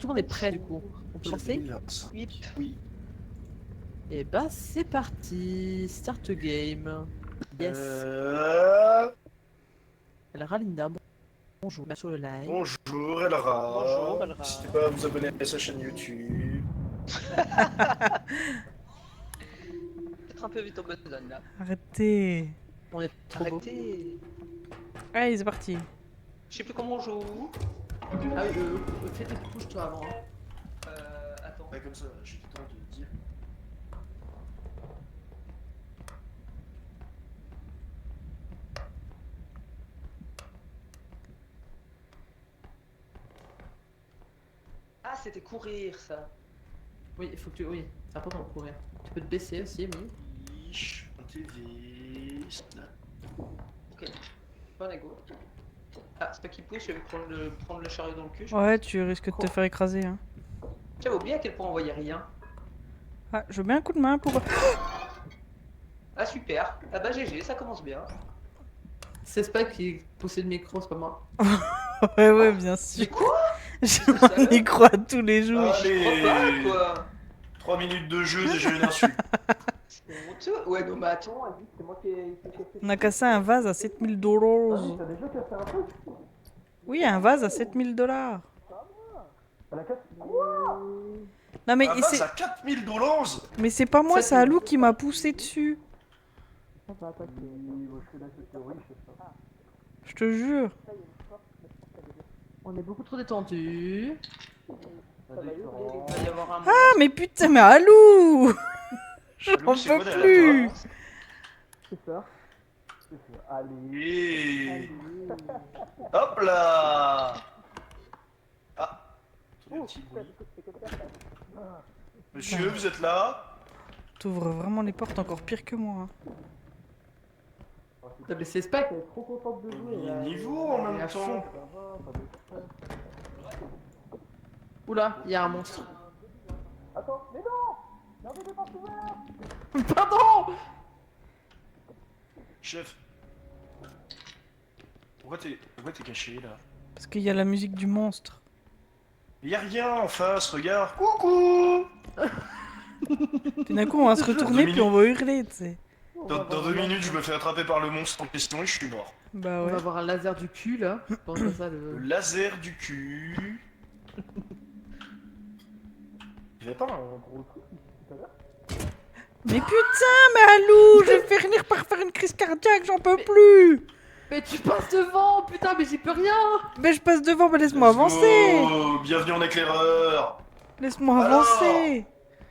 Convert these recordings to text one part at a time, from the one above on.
tout le monde est prêt du coup. On peut lancer? Oui. Et bah c'est parti. Start game. Yes. Alors Linda, bonjour. Merci sur le live. Bonjour Elra. Bonjour, Elra. N'hésitez pas à vous abonner à sa chaîne YouTube. Peut-être un peu vite en besogne là. Arrêtez. On est trop beau. Arrêtez. Allez, c'est parti. Je sais plus comment on joue. Ah oui, fais tes touches toi avant. Hein. Attends. Ouais, comme ça, j'ai le temps de dire. Ah, c'était courir ça. Oui, il faut que tu. Oui, c'est important de courir. Tu peux te baisser aussi, oui. Ish, on TV. Ok. Bon, go. Ah, c'est pas qui pousse, je vais prendre le chariot dans le cul. Ouais, tu risques de te faire écraser. Hein. J'avais oublié à quel point on voyait rien. Ah, je veux bien un coup de main pour... Ah, super. Ah bah GG, ça commence bien. C'est Spike qui poussait le micro, c'est pas moi. ouais, bien C'est sûr. quoi? J'en y crois tous les jours. Je crois pas, Allez, quoi. 3 minutes de jeu, déjà une insulte. C'est honteux. Ouais, non, mais attends, c'est moi qui ai cassé. On a cassé un vase à 7000 dollars. T'as déjà cassé un truc? Oui, un vase à 7000 dollars. Elle a cassé. Non, mais Ah bah, c'est... ça 4000 dollars. Mais c'est pas moi, Ça, c'est Alou qui m'a poussé dessus. Je te jure. On est beaucoup trop détendu. Il va y avoir un Ah, mais putain, mais Alou J'en Alou, c'est quoi peux derrière plus. toi C'est ça. Allez. Hop là. Ah. Attendez, un petit bruit. Monsieur, vous êtes là? T'ouvres vraiment les portes encore pire que moi. T'as blessé Spike, elle est trop contente de jouer. là. Niveau en Elle est même à fond. temps. Oula, il y a un monstre. Attends, mais non! Non, mais pas ouvert! Pardon! Chef. Pourquoi t'es caché là? Parce qu'il y a la musique du monstre. Y a rien en face, regarde. Coucou. Puis d'un coup, on va se retourner, Deux puis on va hurler, tu sais. Dans 2 minutes, je me fais attraper par le monstre en question et je suis mort. Bah On ouais. va avoir un laser du cul là. Pense à ça Le le. laser du cul. Il y avait pas un gros truc tout à l'heure? Mais putain, mais Alou, je vais finir par faire une crise cardiaque, j'en peux plus. Mais tu passes devant, putain, mais j'y peux rien! Mais je passe devant, mais laisse-moi avancer. Go. Bienvenue en éclaireur. Laisse-moi Alors avancer.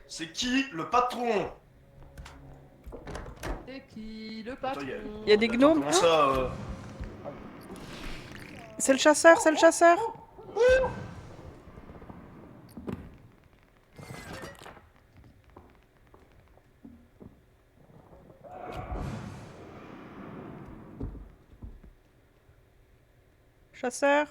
C'est qui le patron? C'est qui le patron? Il y a des gnomes. Comment ça C'est le chasseur, c'est le chasseur. Chasseur.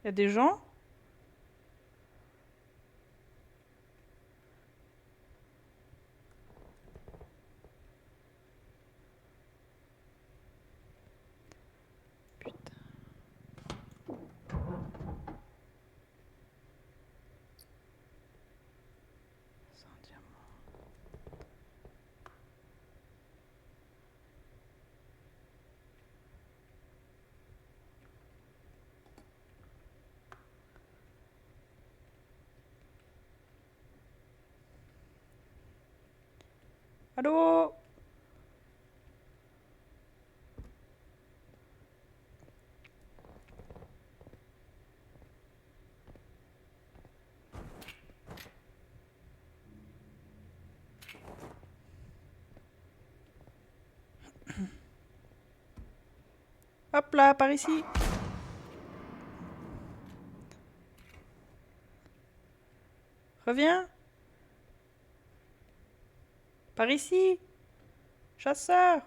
Il y a des gens. Putain. C'est un diamant. Allô? Hop là, par ici. Reviens. Par ici. Chasseur.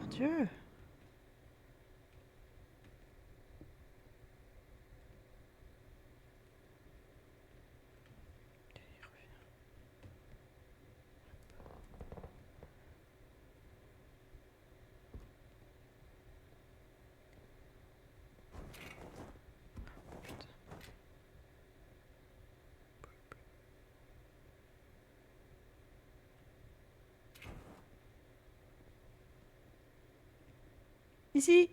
Mon Dieu. Ici.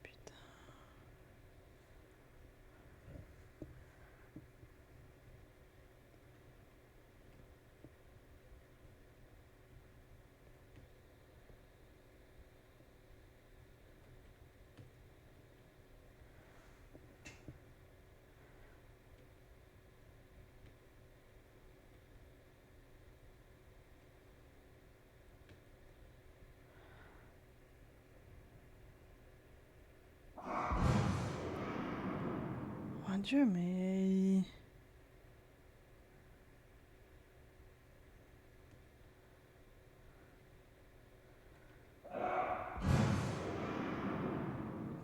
Putain. Mon Dieu, mais...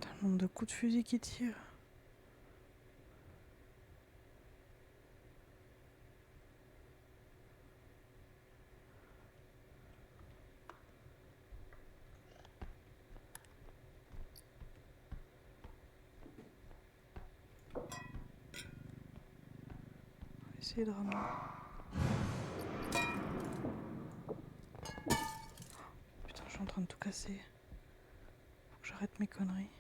Putain, le nombre de coups de fusil qui tirent. On va essayer de ramener. Putain, je suis en train de tout casser. Faut que j'arrête mes conneries.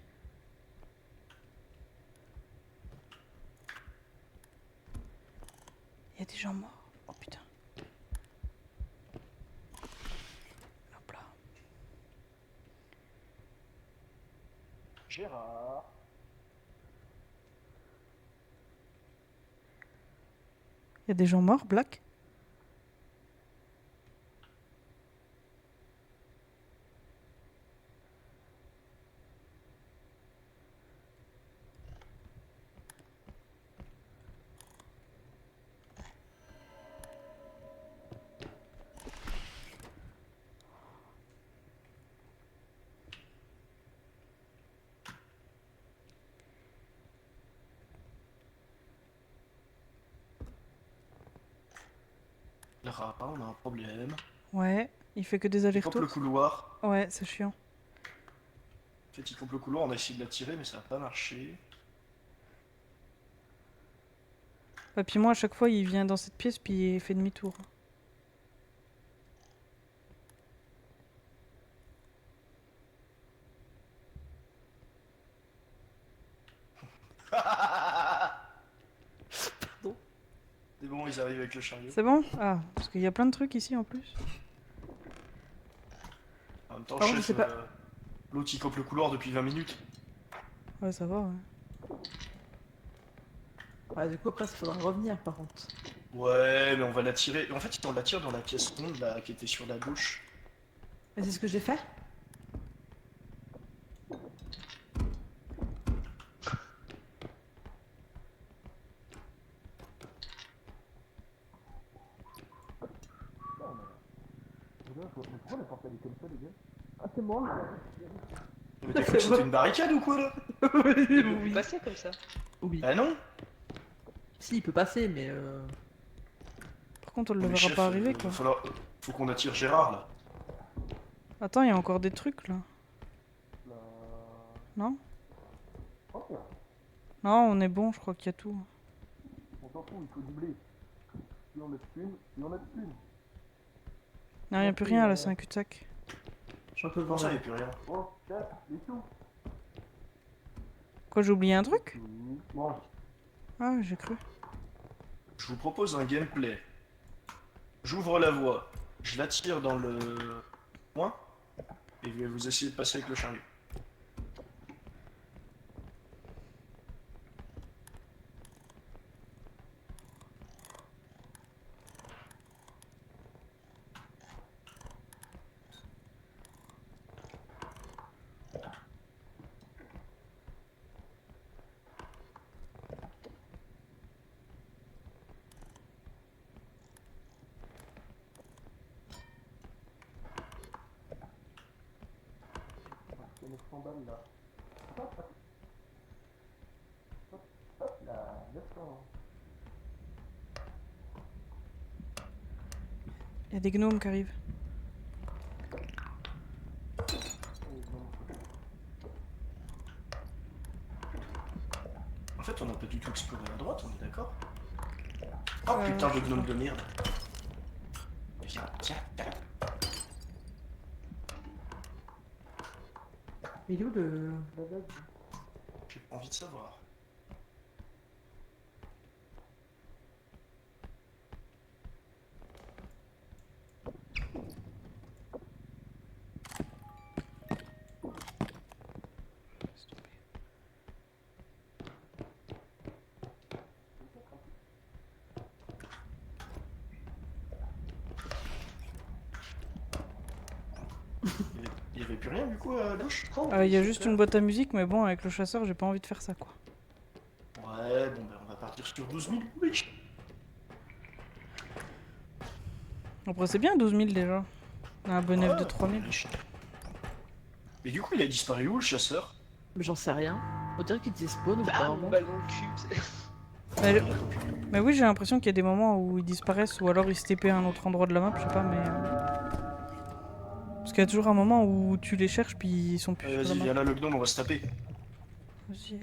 Il y a des gens morts. Oh putain. Hop là. Gérard. Il y a des gens morts, Black? Lara, on a un problème. Ouais, il fait que des Il coupe le allers-retours. couloir. Ouais, c'est chiant. En fait, il coupe le couloir, on a essayé de l'attirer, mais ça n'a pas marché. Et puis moi, à chaque fois, il vient dans cette pièce, puis il fait demi-tour. C'est bon, ils arrivent avec le chariot. C'est bon? Ah, parce qu'il y a plein de trucs ici en plus. En même temps, Par contre, chef, je sais pas. l'autre il coupe le couloir depuis 20 minutes. Ouais, ça va, ouais. Ouais, du coup, après, il faudra revenir par contre. Ouais, mais on va l'attirer. En fait, on l'attire dans la pièce ronde là, qui était sur la gauche. Et c'est ce que j'ai fait? Pourquoi la porte elle est comme ça, les gars? Ah, c'est moi. Mais t'as cru que c'était une barricade ou quoi là? Il peut Oui. passer comme ça. Oui. Ah non? Si, il peut passer, mais Par contre, on le Mais verra chef, pas arriver, quoi. faut qu'on attire Gérard là. Attends, il y a encore des trucs, là. Non? Non, on est bon, je crois qu'il y a tout. On s'en fout, il faut doubler. Si on met une, si on met une. Non, il n'y a plus rien, là, c'est un cul-de-sac. je suis un peu le Comment ça, bordel. y'a plus rien? Oh, chef, les sous. Quoi, j'ai oublié un truc? Mange. Ah, j'ai cru. Je vous propose un gameplay. J'ouvre la voie, je la tire dans le coin, et vous essayez de passer avec le chariot. Les 100 balles là. Hop là, 900. Il y a des gnomes qui arrivent. En fait, on n'a pas du tout exploré à droite, on est d'accord? Oh putain de gnome de merde. Viens, tiens, tiens. Il est où le... J'ai pas envie de savoir. Il y avait plus rien du coup à gauche? Il y a juste une boîte à musique, mais bon, avec le chasseur, j'ai pas envie de faire ça, quoi. Ouais, bon ben on va partir sur 12 000. Oui. Après, c'est bien 12 000 déjà. On a un bonus de 3 000. Mais du coup, il a disparu où le chasseur? Mais j'en sais rien. On dirait qu'il despawn ou pas. Bam, vraiment. ballon de cul. Mais oui, j'ai l'impression qu'il y a des moments où ils disparaissent ou alors ils se TP à un autre endroit de la map, je sais pas, mais. Parce qu'il y a toujours un moment où tu les cherches puis ils sont plus sur la Vas-y, map. viens là le gnome, on va se taper. Vas-y.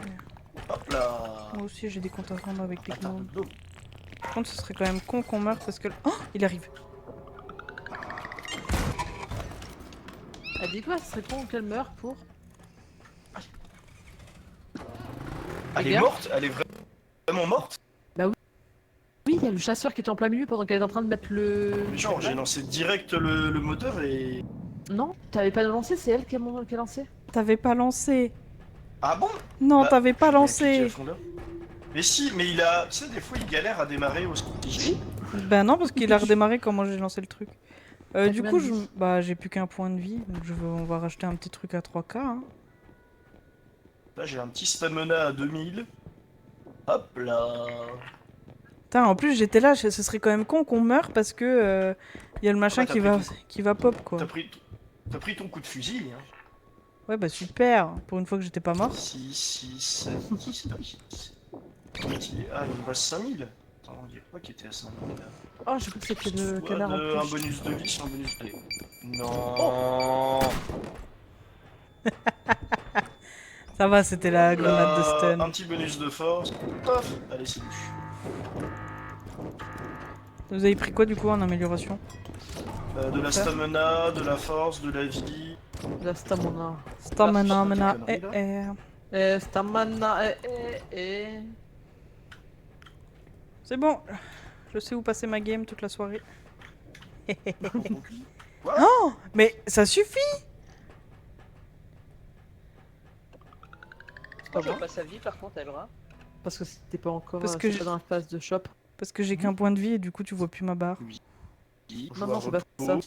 Hop là. Moi aussi, j'ai des comptes à rendre avec les Attends, gnomes. gnome. Par contre, ce serait quand même con qu'on meure parce que. Oh, il arrive. Elle dit quoi? Ce serait con qu'elle meure pour... Elle Les est gars morte? Elle est vraiment morte? Oui, il y a le chasseur qui était en plein milieu pendant qu'elle était en train de mettre le... Mais genre, j'ai lancé direct le moteur et... Non, t'avais pas lancé, c'est elle qui a lancé. T'avais pas lancé. Ah bon? Non, Bah, t'avais pas je l'ai appliqué à lancé. fond là. Mais si, mais il a... Tu sais, des fois, il galère à démarrer aussi. Ben non, parce qu'il a redémarré quand moi j'ai lancé le truc. Du combien coup, de vie bah, j'ai plus qu'un point de vie, donc on va racheter un petit truc à 3K. Hein. Là, j'ai un petit stamina à 2000. Hop là. Putain, en plus j'étais là, ce serait quand même con qu'on meure parce que y a le machin Ah bah, qui va pop quoi. T'as pris ton coup de fusil, hein. Ouais, bah super, pour une fois que j'étais pas mort. 6, 6, 7, 10, 10. Ah, il me reste 5000. Attends, on dirait pas qu'il était à 5000 là. Oh, j'ai cru que c'était le Soit canard en un plus. bonus de vie, soit un bonus de... Non. Ça va, c'était la grenade de Un stun. petit bonus de force. Paf. Allez, c'est du. Vous avez pris quoi du coup en amélioration? De la stamina, de la force, de la vie. La stamina. Stamina, mana, des conneries, Stamina, C'est bon, je sais où passer ma game toute la soirée. Quoi? Oh, mais ça suffit. Moi, je vois pas sa vie, par contre, elle aura. Parce que c'était pas encore Parce que c'était pas dans la phase de shop. Parce que j'ai qu'un point de vie et du coup tu vois plus ma barre. Non, non, c'est pas ça.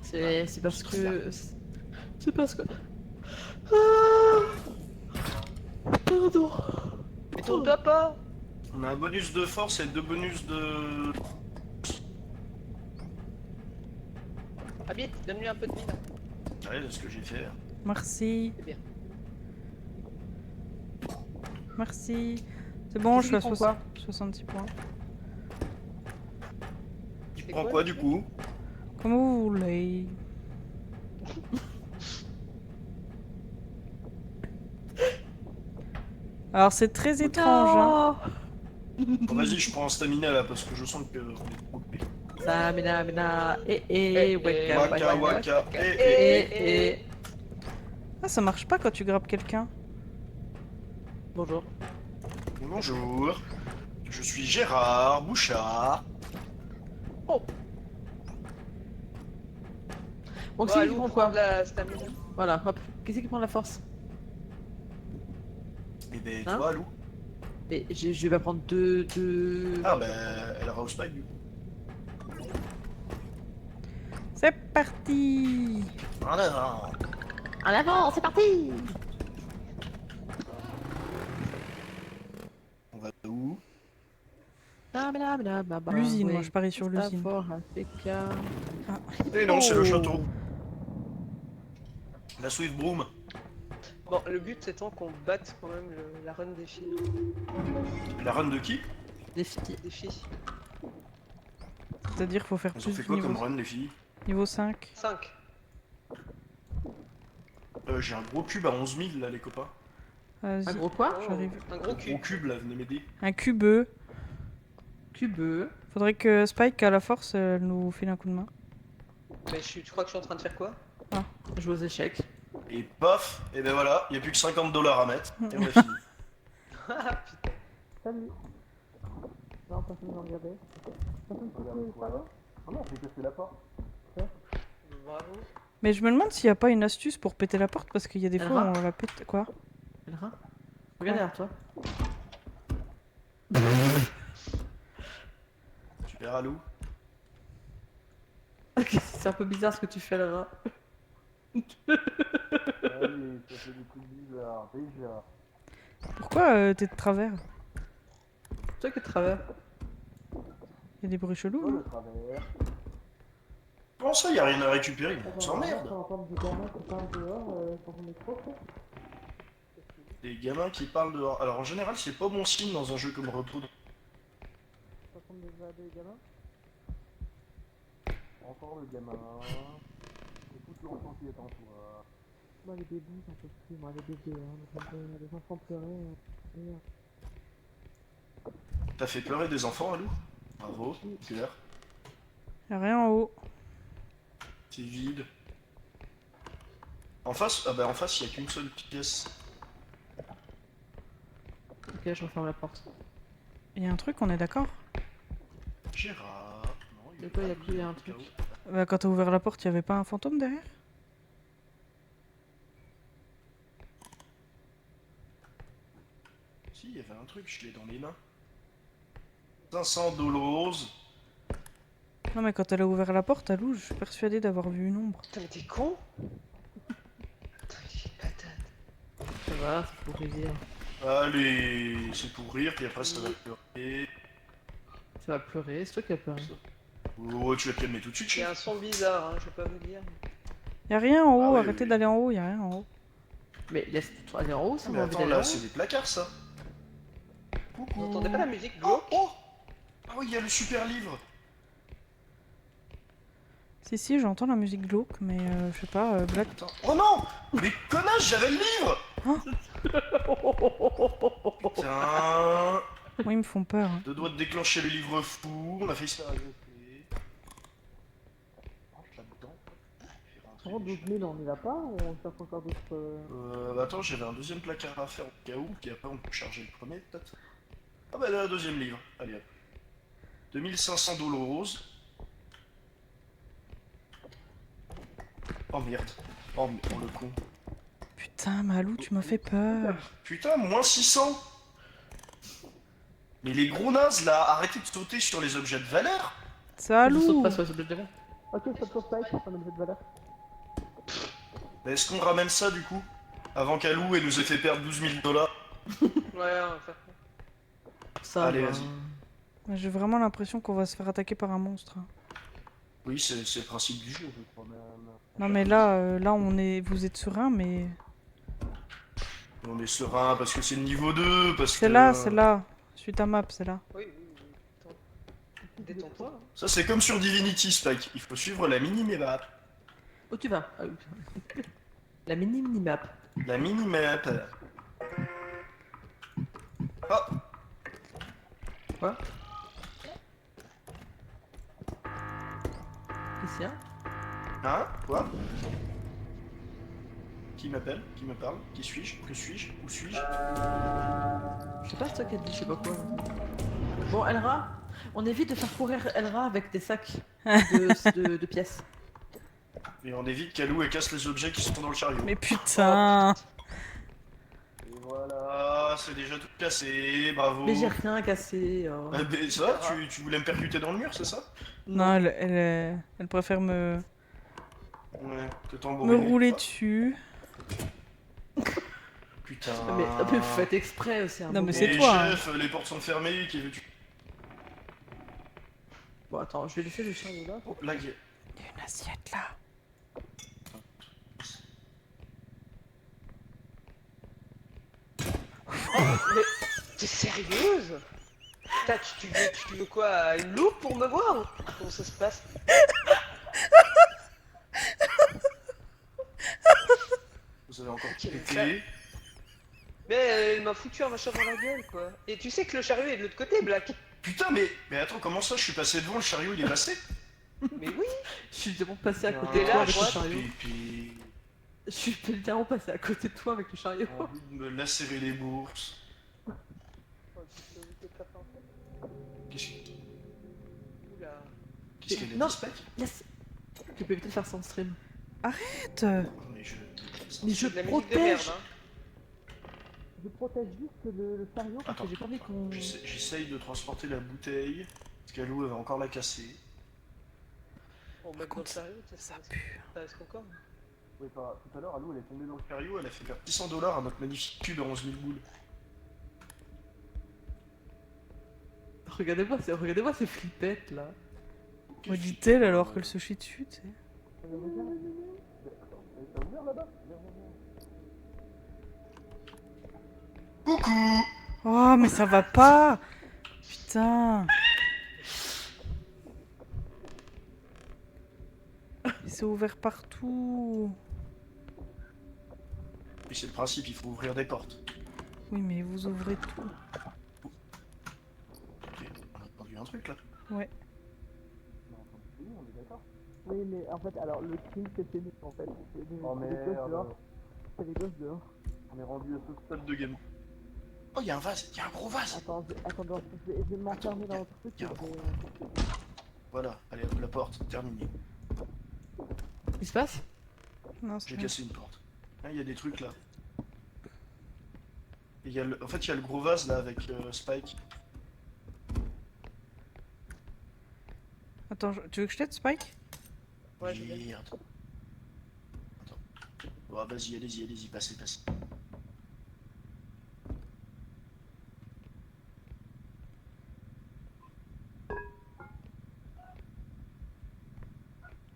C'est parce que... C'est parce que... Ah pardon. Mais tourne-toi pas. On a un bonus de force et deux bonus de... Habite, donne-lui un peu de vie. Ouais, c'est ce que j'ai fait. Merci. C'est bien. Merci. C'est bon, je suis à Qu'est-ce qu'il prend 66 points. Il C'est prend quoi, quoi le du truc coup? Comme vous voulez. Alors c'est très étrange. Hein. Bon, vas-y, je prends un stamina là parce que je sens que on est trop coupé. Stamina, Waka waka, eh. Ah, ça marche pas quand tu grappes quelqu'un. Bonjour. Bonjour. Je suis Gérard Bouchard. Bon, Bon, qui c'est qui allons prend prendre quoi? la stamina. Voilà, hop. Qui c'est qui prend la force? Et ben Hein toi, Lou. Mais je vais prendre deux... Ah ben, elle aura au spike du coup. C'est parti. En avant. En avant, c'est parti! On va où? L'usine, moi je parie sur l'usine. Eh non, c'est le Oh. château. La Swift Broom. Bon, le but étant qu'on batte quand même la run des filles. La run de qui? Des filles. Des filles. C'est-à-dire qu'il faut faire Ils ont plus fait de quoi niveau, comme run, les filles? niveau 5. 5. J'ai un gros cube à 11 000 là, les copains. Un Vas-y. gros quoi? J'arrive. Un gros cul. Gros cube là, venez m'aider. Un cubeux. Cubeux. Faudrait que Spike, à la force, elle nous file un coup de main. Mais tu crois que je suis en train de faire quoi? Jouer aux échecs. Et paf, et ben voilà, il n'y a plus que 50 $ à mettre. Et on a fini. Ah putain. Salut. Non, personne ne regardait. Personne Ah non, j'ai cassé la porte. Bravo. Mais je me demande s'il n'y a pas une astuce pour péter la porte parce qu'il y a des Elle fois va où on la pète. Quoi? Le rat. Regarde derrière toi. Super à Lou. C'est un peu bizarre ce que tu fais le rat. Allez, ça fait des trucs bizarres, déjà. Pourquoi t'es de travers? Toi qui es de travers. Il y a des bruits chelous, non? travers. Comment ça, y a rien à récupérer? On s'emmerde. Des gamins qui parlent dehors. Alors en général, c'est pas bon signe dans un jeu comme Repos. Encore le gamin. Écoute l'enfant qui est en toi. Moi les bébés, j'en peux plus, moi les bébés, les enfants pleurer. T'as fait pleurer des enfants, Alou? Bravo, super. Y'a rien en haut. C'est vide. En face, ah bah en face, il y a qu'une seule pièce. Ok, je referme la porte. Il y a un truc, on est d'accord? Gérard. Non, De quoi, y a plus, y a un au truc. cas où. Bah, quand t'as ouvert la porte, il y avait pas un fantôme derrière? Si, il y avait un truc, je l'ai dans les mains. 500 $. Non, mais quand elle a ouvert la porte, à Lou, je suis persuadée d'avoir vu une ombre. Putain, mais t'es con? Putain, mais j'ai une patate. Ça va, c'est pour rire. Allez, c'est pour rire, puis après ça va pleurer. Ça va pleurer, c'est toi qui as pleuré. Oh, tu vas te calmer tout de suite, Il y a chef. un son bizarre, hein, je vais pas vous dire. Y'a rien en haut, Ah oui, arrêtez oui. d'aller en haut, y'a rien en haut. Mais laisse-toi aller en haut, si Mais on a envie attends, d'aller en là, haut. c'est des placards, ça. Vous entendez pas la musique Oh, glauque? oh. Ah oui, il y a le super livre. Si, j'entends la musique glauque, mais je sais pas, Black. Attends. Oh non. Mais connasse, j'avais le livre. Putain. Moi, ils me font peur. Hein. Deux doigts de déclencher le livre fou. On a failli se faire agresser. Rentre là-dedans. Fais rentrer les 12 000, on y va pas ou on cherche encore d'autres... Bah attends, j'avais un deuxième placard à faire au cas où, puis après on peut charger le premier peut-être. Ah bah là, le deuxième livre, allez hop. 2500 $. Oh merde. Oh, oh le con. Putain, Malou, tu m'as fait peur. Putain, moins 600. Mais les gros nazes là, arrêtez de sauter sur les objets de valeur. Je saute Salou! pas sur les objets de valeur. Ok, saute sur Spike, c'est un objet de valeur. Mais est-ce qu'on ramène ça du coup? Avant qu'Alou elle nous ait fait perdre 12 000 $. Ouais, on va faire. Ça Allez, va. vas-y. J'ai vraiment l'impression qu'on va se faire attaquer par un monstre. Oui, c'est le principe du jeu, je crois même. Non, mais là, on est... vous êtes serein, mais... On est serein parce que c'est le niveau 2, parce que... C'est là, c'est là. Suis ta map, c'est là. Oui. Attends. Détends-toi. hein. Ça c'est comme sur Divinity Spike, il faut suivre la mini-map. Où tu vas? Ah, oui. La mini-map. La mini-map. Oh. Quoi? Qu'est-ce qu'il y a? Hein? Quoi? Qui m'appelle? Qui me parle? Qui suis-je? Que suis-je? Où suis-je? Je sais pas, c'est toi qui as dit, je sais pas quoi. Bon, Elra, on évite de faire courir Elra avec des sacs de pièces. Et on évite qu'Alou elle casse les objets qui sont dans le chariot. Mais putain. Et voilà, c'est déjà tout cassé, bravo. Mais j'ai rien cassé. Oh. Mais ça, tu voulais me percuter dans le mur, c'est ça? Non, elle préfère me Ouais, te tambouriner. rouler dessus. Putain. Mais vous faites exprès aussi. Non, mais Et c'est toi, hein. chef, les portes sont fermées, qui veux-tu? Bon, attends, je vais laisser le chariot là. Oh, là, il y a... Il y a une assiette là. Mais t'es sérieuse? Putain, tu veux quoi? Une loupe pour me voir? Comment ça se passe? Vous avez encore Quel pété. Mais elle m'a foutu un machin dans la gueule, quoi. Et tu sais que le chariot est de l'autre côté, Black. Putain, mais attends, comment ça? Je suis passé devant, le chariot il est passé? Mais oui. Je suis littéralement passé à côté T'es de là, toi à avec le droite. chariot. Pipi. Je suis littéralement passé à côté de toi avec le chariot. J'ai envie de me lacérer les bourses. Qu'est-ce Oula. qu'est-ce qu'elle a Non. dit, Spec? Yes. Tu peux peut-être faire sans stream. Arrête. Mais je... Mais je De la musique de merde, protège. hein. Je protège juste le chariot parce Attends, que j'ai pas envie qu'on. j'essaye de transporter la bouteille. Parce qu'Alou elle va encore la casser. On met dans le contre, chariot, Ça pue. ça reste encore. Oui, pas tout à l'heure, Alou elle est tombée dans le chariot, elle a fait perdre 600 $ à notre magnifique cul de 11 000 boules. Regardez-moi ces flippettes là. Me dit-elle alors qu'elle se chie dessus, tu sais. Coucou! Oh, mais ça va pas. Putain. C'est ouvert partout. Et c'est le principe, il faut ouvrir des portes. Oui, mais vous ouvrez tout. Ok, on a entendu un truc là. Ouais. On est d'accord. Oui, mais en fait, alors le crime c'est fini en fait. Oh merde. C'est les gosses dehors. On est rendu à ce stade de game. Oh, il y a un vase, il y a un gros vase! Attends, je vais m'enfermer dans le truc. y a un gros- Voilà, allez, hop, la porte, terminé. Qu'est-ce qui se passe? Non, c'est J'ai rien. cassé une porte. Ah, il y a des trucs là. Et en fait, il y a le gros vase là avec Spike. Attends, tu veux que je t'aide, Spike? Ouais, je vais. Merde. Attends. Bon, vas-y, allez-y, passez.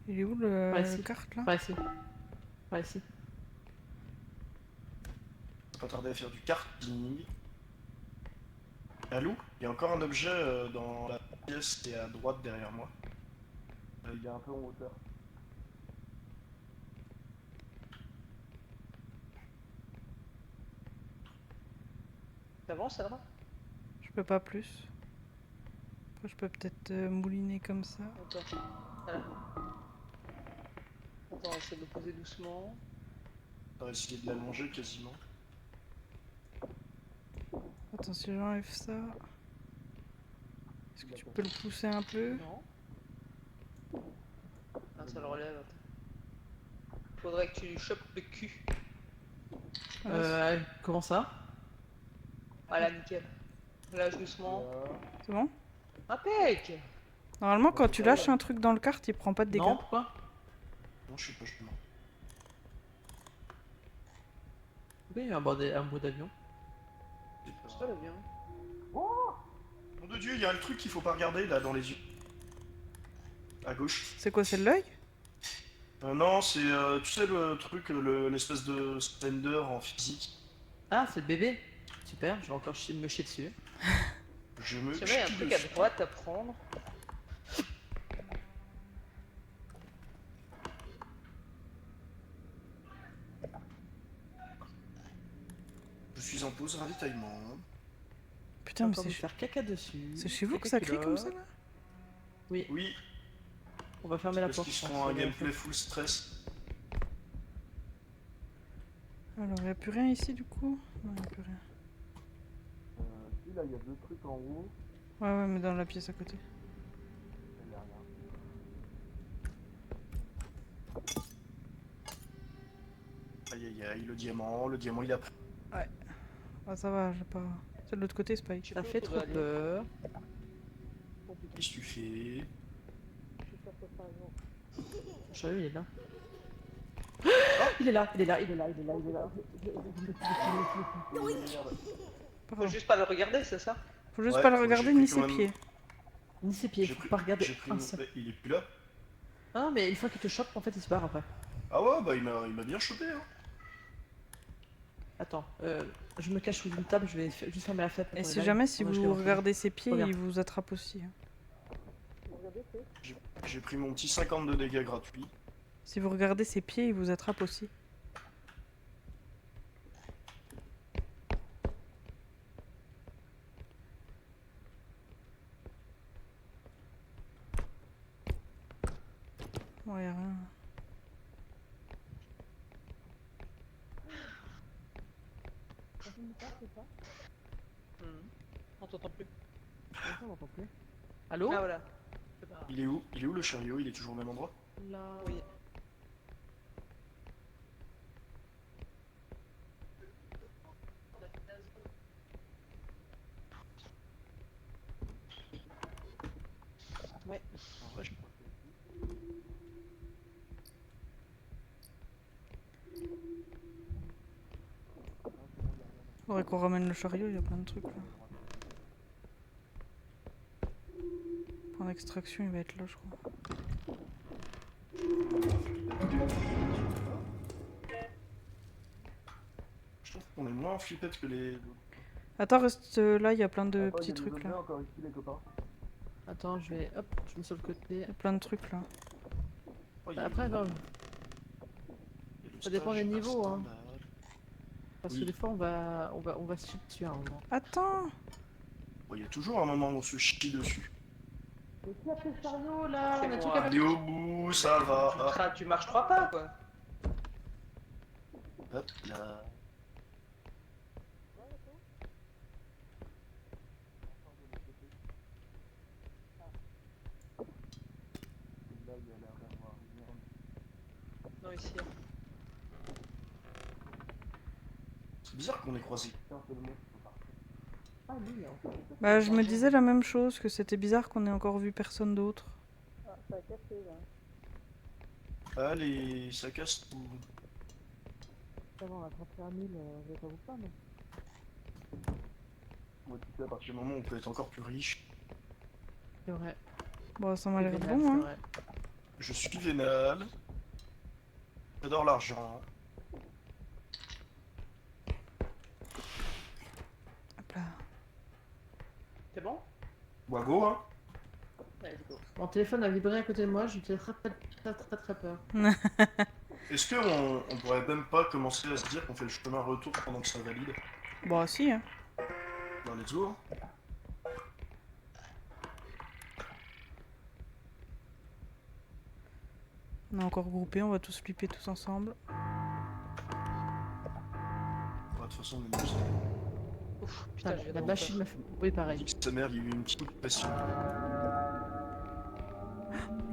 Il est où le Ouais, si. carte là? Par ici. Par ici. Pas tarder à faire du karting. Alou, il y a encore un objet dans la pièce qui est à droite derrière moi. Il est un peu en hauteur. T'avances, Alma? Je peux pas plus. Après, je peux peut-être mouliner comme ça. Attends. Voilà. Attends, on essaie de le poser doucement. On va essayer de l'allonger quasiment. Attends, si j'enlève ça. Est-ce que tu peux le pousser un peu? Non. Ah, ça le relève. Attends. Faudrait que tu lui chopes le cul. Comment ça? Voilà, nickel. Lâche doucement. C'est bon? Impec! Normalement, quand tu lâches un truc dans le kart, il prend pas de dégâts. Non, pourquoi? Non, je sais pas, je demande. Oui, un mot d'avion. C'est pas le bien. Nom de Dieu, il y a un truc qu'il faut pas regarder là dans les yeux. À gauche. C'est quoi, c'est de l'œil? Non, c'est tu sais le truc, l'espèce de Slender en physique. Ah, c'est le bébé. Super, je vais encore me chier dessus. Je me Tu vois, il y a un chie truc à dessus. droite à prendre. Je suis en pause ravitaillement. Putain, mais Encore c'est me faire caca dessus. c'est chez vous que Caca ça crie comme ça culotte. là? Oui, On va fermer la parce porte. qu'ils je seront pense, un ça va gameplay faire. full stress. Alors, y a plus rien ici du coup? Non, y a plus rien. Si, là, il y a deux trucs en haut. Ouais, mais dans la pièce à côté. Aïe aïe aïe, le diamant il a pris. Ah, ça va, j'ai pas. C'est de l'autre côté, Spike. Je sais Ça plus où fait tu trop dois aller. peur. Qu'est-ce que tu fais? Le chariot, il est là. Il est là, il est là, il est là, il est là, il est là. Faut juste pas le regarder, c'est ça? Faut juste Ouais, pas le faut- regarder j'ai ni pris ses quand même- pieds. Ni ses pieds, faut pas regarder j'ai pris un mon- seul. Il est plus là? Ah non, mais une fois qu'il te chope, en fait, il se barre après. Ah ouais, bah il m'a bien chopé, hein. Attends, je me cache sous une table, je vais juste fermer la fenêtre. Et pour si les jamais, vagues. si Moi, je vous vais rentrer. regardez ses pieds, Regarde. il vous attrape aussi. Hein. J'ai pris mon petit 52 dégâts gratuits. Si vous regardez ses pieds, il vous attrape aussi. Ouais, y'a rien. On t'entend plus. On m'entend plus. Allô? Ah voilà. Il est où? Il est où le chariot? Il est toujours au même endroit? Là. Oui. Ouais. En vrai, je- Faudrait qu'on ramène le chariot, il y a plein de trucs là. Point d'extraction, il va être là, je crois. Je trouve qu'on est moins flippette que les. Attends, reste là, il y a plein de petits trucs là. encore ici, les copains. Attends, je vais. Hop, je mets sur le côté. Il y a plein de trucs là. Oh, il y a- Après, non, il y a le ça dépend stage des niveaux, hein. standard. parce Oui. que des fois, on va se chier dessus à un moment. Attends! Bon, il y a toujours un moment où on se chie dessus. Mais qui a fait le chariot là? C'est On a moi. truc à Allez au bout, ça va. Tu marches 3 pas, quoi. Hop là. Non, ici. C'est bizarre qu'on ait croisé. Ah oui, en fait. Bah, je me disais la même chose, que c'était bizarre qu'on ait encore vu personne d'autre. Ah, ça a cassé là. Allez, ça casse tout. Ça va, on a 31 000, je vais pas vous faire, mais. Moi, tu sais, à partir du moment où on peut être encore plus riche, C'est vrai. Bon, ça m'a C'est l'air vénal, bon, c'est hein. vrai. je suis vénal. J'adore l'argent. Hop là. C'est bon? Wago, hein. Let's go. Mon téléphone a vibré à côté de moi, j'ai très peur. Est-ce qu'on pourrait même pas commencer à se dire qu'on fait le chemin retour pendant que ça valide? Bon, si, hein. Dans les tours. On est encore groupés, on va tous flipper tous ensemble. De toute façon, on est tous. Ouf, Putain, putain, j'ai la trop machine m'a fait. Oui, pareil. Dit que sa mère, il y a eu une petite pression.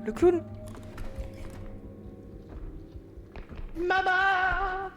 Le clown! Maman!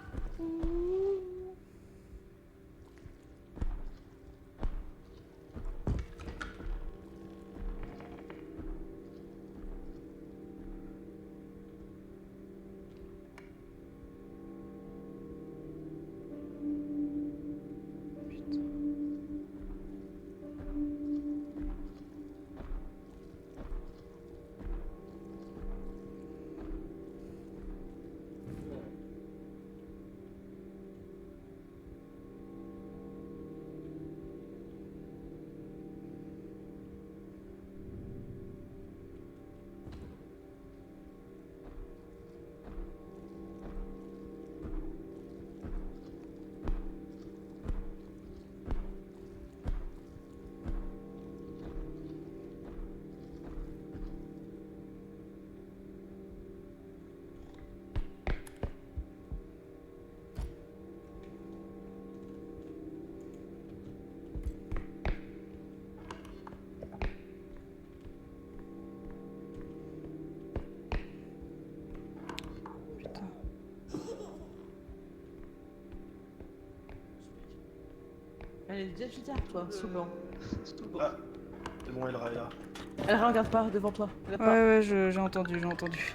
Elle est déjà derrière toi, sous le banc. C'est tout bon. Ah. C'est bon, Elra est là. Elle regarde pas devant toi. Elle a Ouais, pas. ouais, j'ai entendu, j'ai entendu.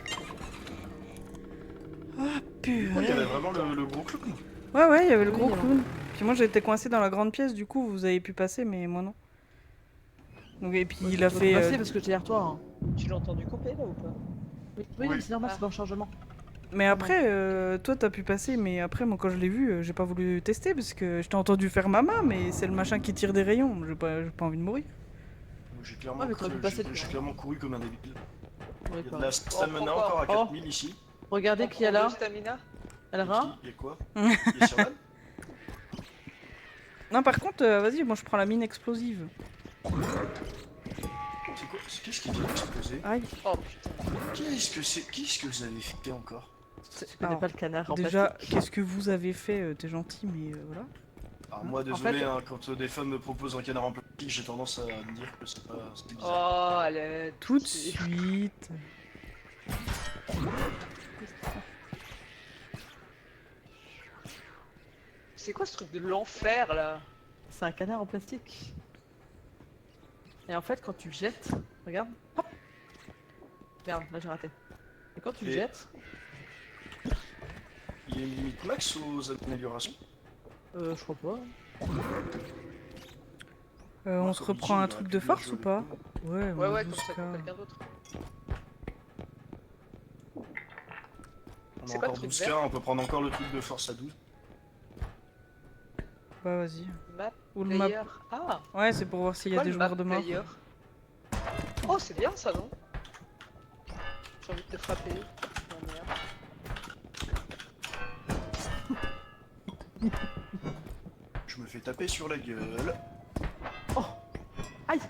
Ah, Oh, il y purée. avait vraiment le gros clown. Ouais, ouais, il y avait le Oui, gros alors. clown. Puis moi, j'étais coincé dans la grande pièce, du coup, vous avez pu passer, mais moi non. Donc, et puis il a fait. Passer parce que j'étais derrière toi. Hein. Tu l'as entendu couper là ou pas? Oui, Oui. mais c'est normal, c'est dans le chargement. Mais après, toi, t'as pu passer, mais après, moi, quand je l'ai vu, j'ai pas voulu tester parce que je t'ai entendu faire ma main, mais c'est le machin qui tire des rayons. J'ai pas envie de mourir. J'ai clairement, Ouais, mais t'aurais pu passer j'ai dedans. clairement couru comme un débile. Ouais, Il y a de quoi. la stamina encore. encore à Oh. 4000 ici. Regardez qui est là. Stamina. Elle a. Il y a quoi Il y a Sherman. Non, par contre, vas-y, moi, je prends la mine explosive. C'est quoi Qu'est-ce qui vient d'exploser Aïe. Oh putain. Qu'est-ce que vous avez fait encore Je connais Alors, pas le canard en Déjà, plastique. qu'est-ce que vous avez fait T'es gentil, mais voilà. Alors moi, En désolé, fait- hein, quand des femmes me proposent un canard en plastique, j'ai tendance à me dire que c'est bizarre. Oh, elle est... Tout de suite. C'est quoi ce truc de l'enfer là? C'est un canard en plastique. Et en fait, quand tu le jettes, regarde. Hop. Merde, là j'ai raté. Et quand tu le Et- jettes, Il y a une limite max aux améliorations. je crois pas. On Moi, se comme reprend dit, un il truc aurait de pu force bien ou jouer pas? avec nous. Ouais, Ouais, ouais, on comme ça, se comme calme. quelqu'un d'autre. On C'est a quoi le encore truc 12 vert cas, on peut prendre encore le truc de force à 12. Bah, vas-y. Map Ou le map. player. Ah, Ouais, c'est pour voir s'il y a quoi des le joueurs map de mort. player? Oh, c'est bien ça, non? J'ai envie de te frapper. Oh, merde. Je me fais taper sur la gueule. Oh. Aïe.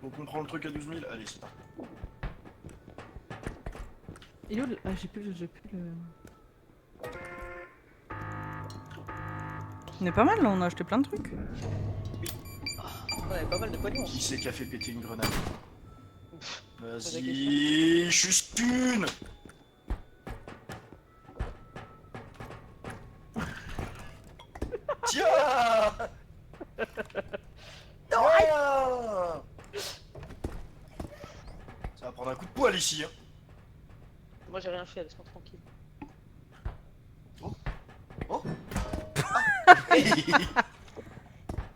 Donc on prend le truc à 12 000, allez c'est parti. Et où le... Ah, j'ai plus le... On est pas mal là, on a acheté plein de trucs. On avait pas mal de pognon. Qui c'est qui a fait péter une grenade? la Vas-y, juste une. Tiens. Tiens. Ça va prendre un coup de poil ici. Hein. Moi j'ai rien fait, laisse-moi tranquille.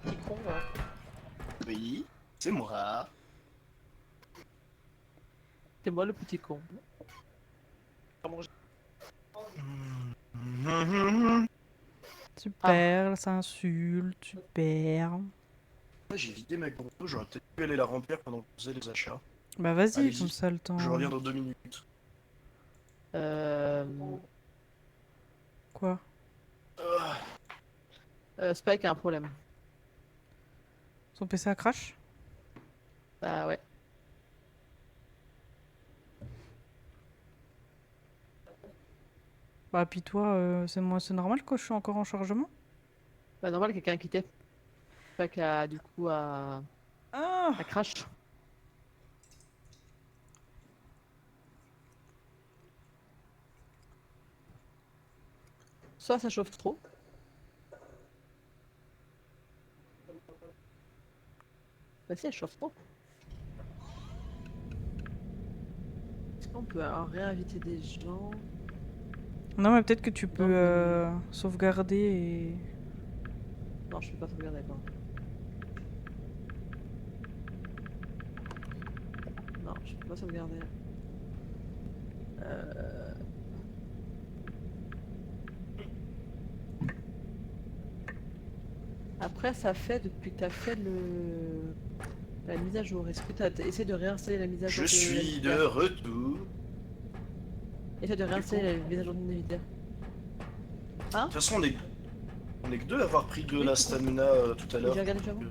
Petit con, là. Oui, c'est moi. C'est moi le petit con. Comment je- Super, ça insulte, super. J'ai vidé ma gonfle, j'aurais peut-être pu aller la remplir pendant que je faisais les achats. Bah vas-y, Allez-y. comme ça le temps. Je reviens dans 2 minutes. Quoi? Spike a un problème. Son PC a crash? Bah ouais. Bah puis toi, c'est normal que je suis encore en chargement? Bah normal, quelqu'un a quitté. Spike a du coup a Ah! crash. Soit ça chauffe trop. Bah si, elle chauffe trop. Est-ce qu'on peut réinviter des gens? Non mais peut-être que tu peux Non, sauvegarder et... Non, je peux pas sauvegarder quoi. Non, je peux pas sauvegarder. Après, ça fait depuis que t'as fait la mise à jour. Est-ce que t'as essayé de réinstaller la mise à jour Je suis de retour. Essaye de réinstaller la mise à jour de Nvidia. De toute façon, on est que deux à avoir pris de Oui, la c'est ça. stamina tout à l'heure. J'ai regardé déjà avant.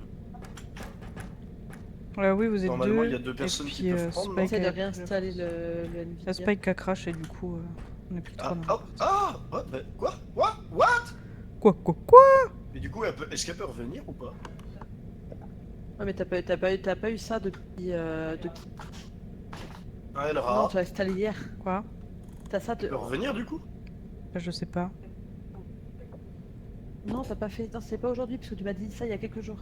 Oui, vous êtes Normalement, deux. il y a deux et personnes qui puis, peuvent prendre, non Spike Essaye de a... réinstaller le La Nvidia. Spike a crash et du coup, on est plus trop Ah, bah, quoi? What? Quoi? Mais du coup, est-ce qu'elle peut revenir ou pas? Ouais, mais t'as pas eu ça depuis. Ah, elle Non, rare. tu l'as installé hier. Quoi? T'as ça de. Elle peut revenir du coup? Bah, je sais pas. Non, t'as pas fait. Non, c'est pas aujourd'hui, parce que tu m'as dit ça il y a quelques jours.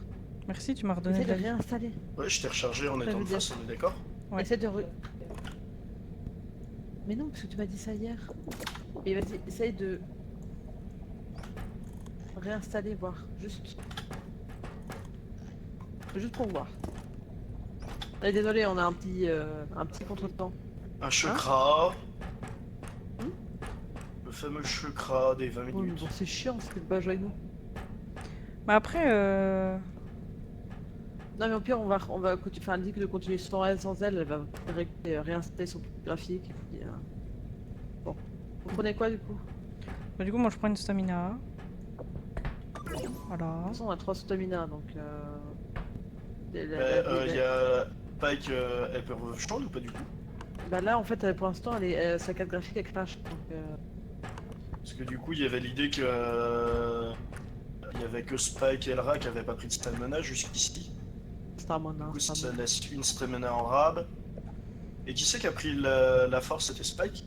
Merci, tu m'as redonné Essaye de de la vie. réinstaller. Ouais, je t'ai rechargé en Ça étant veut de dire- face, on est d'accord? Ouais. Essaye de. Mais non, parce que tu m'as dit ça hier. Et vas-y, essaye de. Réinstaller, voir. Juste. Juste pour voir. Désolé, on a un petit contretemps. Un chakra. Hmm. Le fameux chakra des 20 Oui, mais minutes. bon, c'est chiant, c'est pas jouer avec nous. Mais après, Non, mais au pire, on va enfin, elle dit que de continuer sans elle, elle va réinstaller son graphique. Et puis, bon. Vous prenez quoi du coup? bah, du coup, moi je prends une stamina. Voilà. De toute façon, on a 3 stamina, donc. Il y a Pike, elle peut rejoindre ou pas du coup? Bah là, en fait, pour l'instant, sa carte graphique elle crash. Donc, Parce que du coup, il y avait l'idée que. Il y avait que Spike et Elra qui avaient pas pris de stamina jusqu'ici. Starmona. Du coup, ça laisse une stamina en rab. Et qui c'est qui a pris la force? C'était Spike?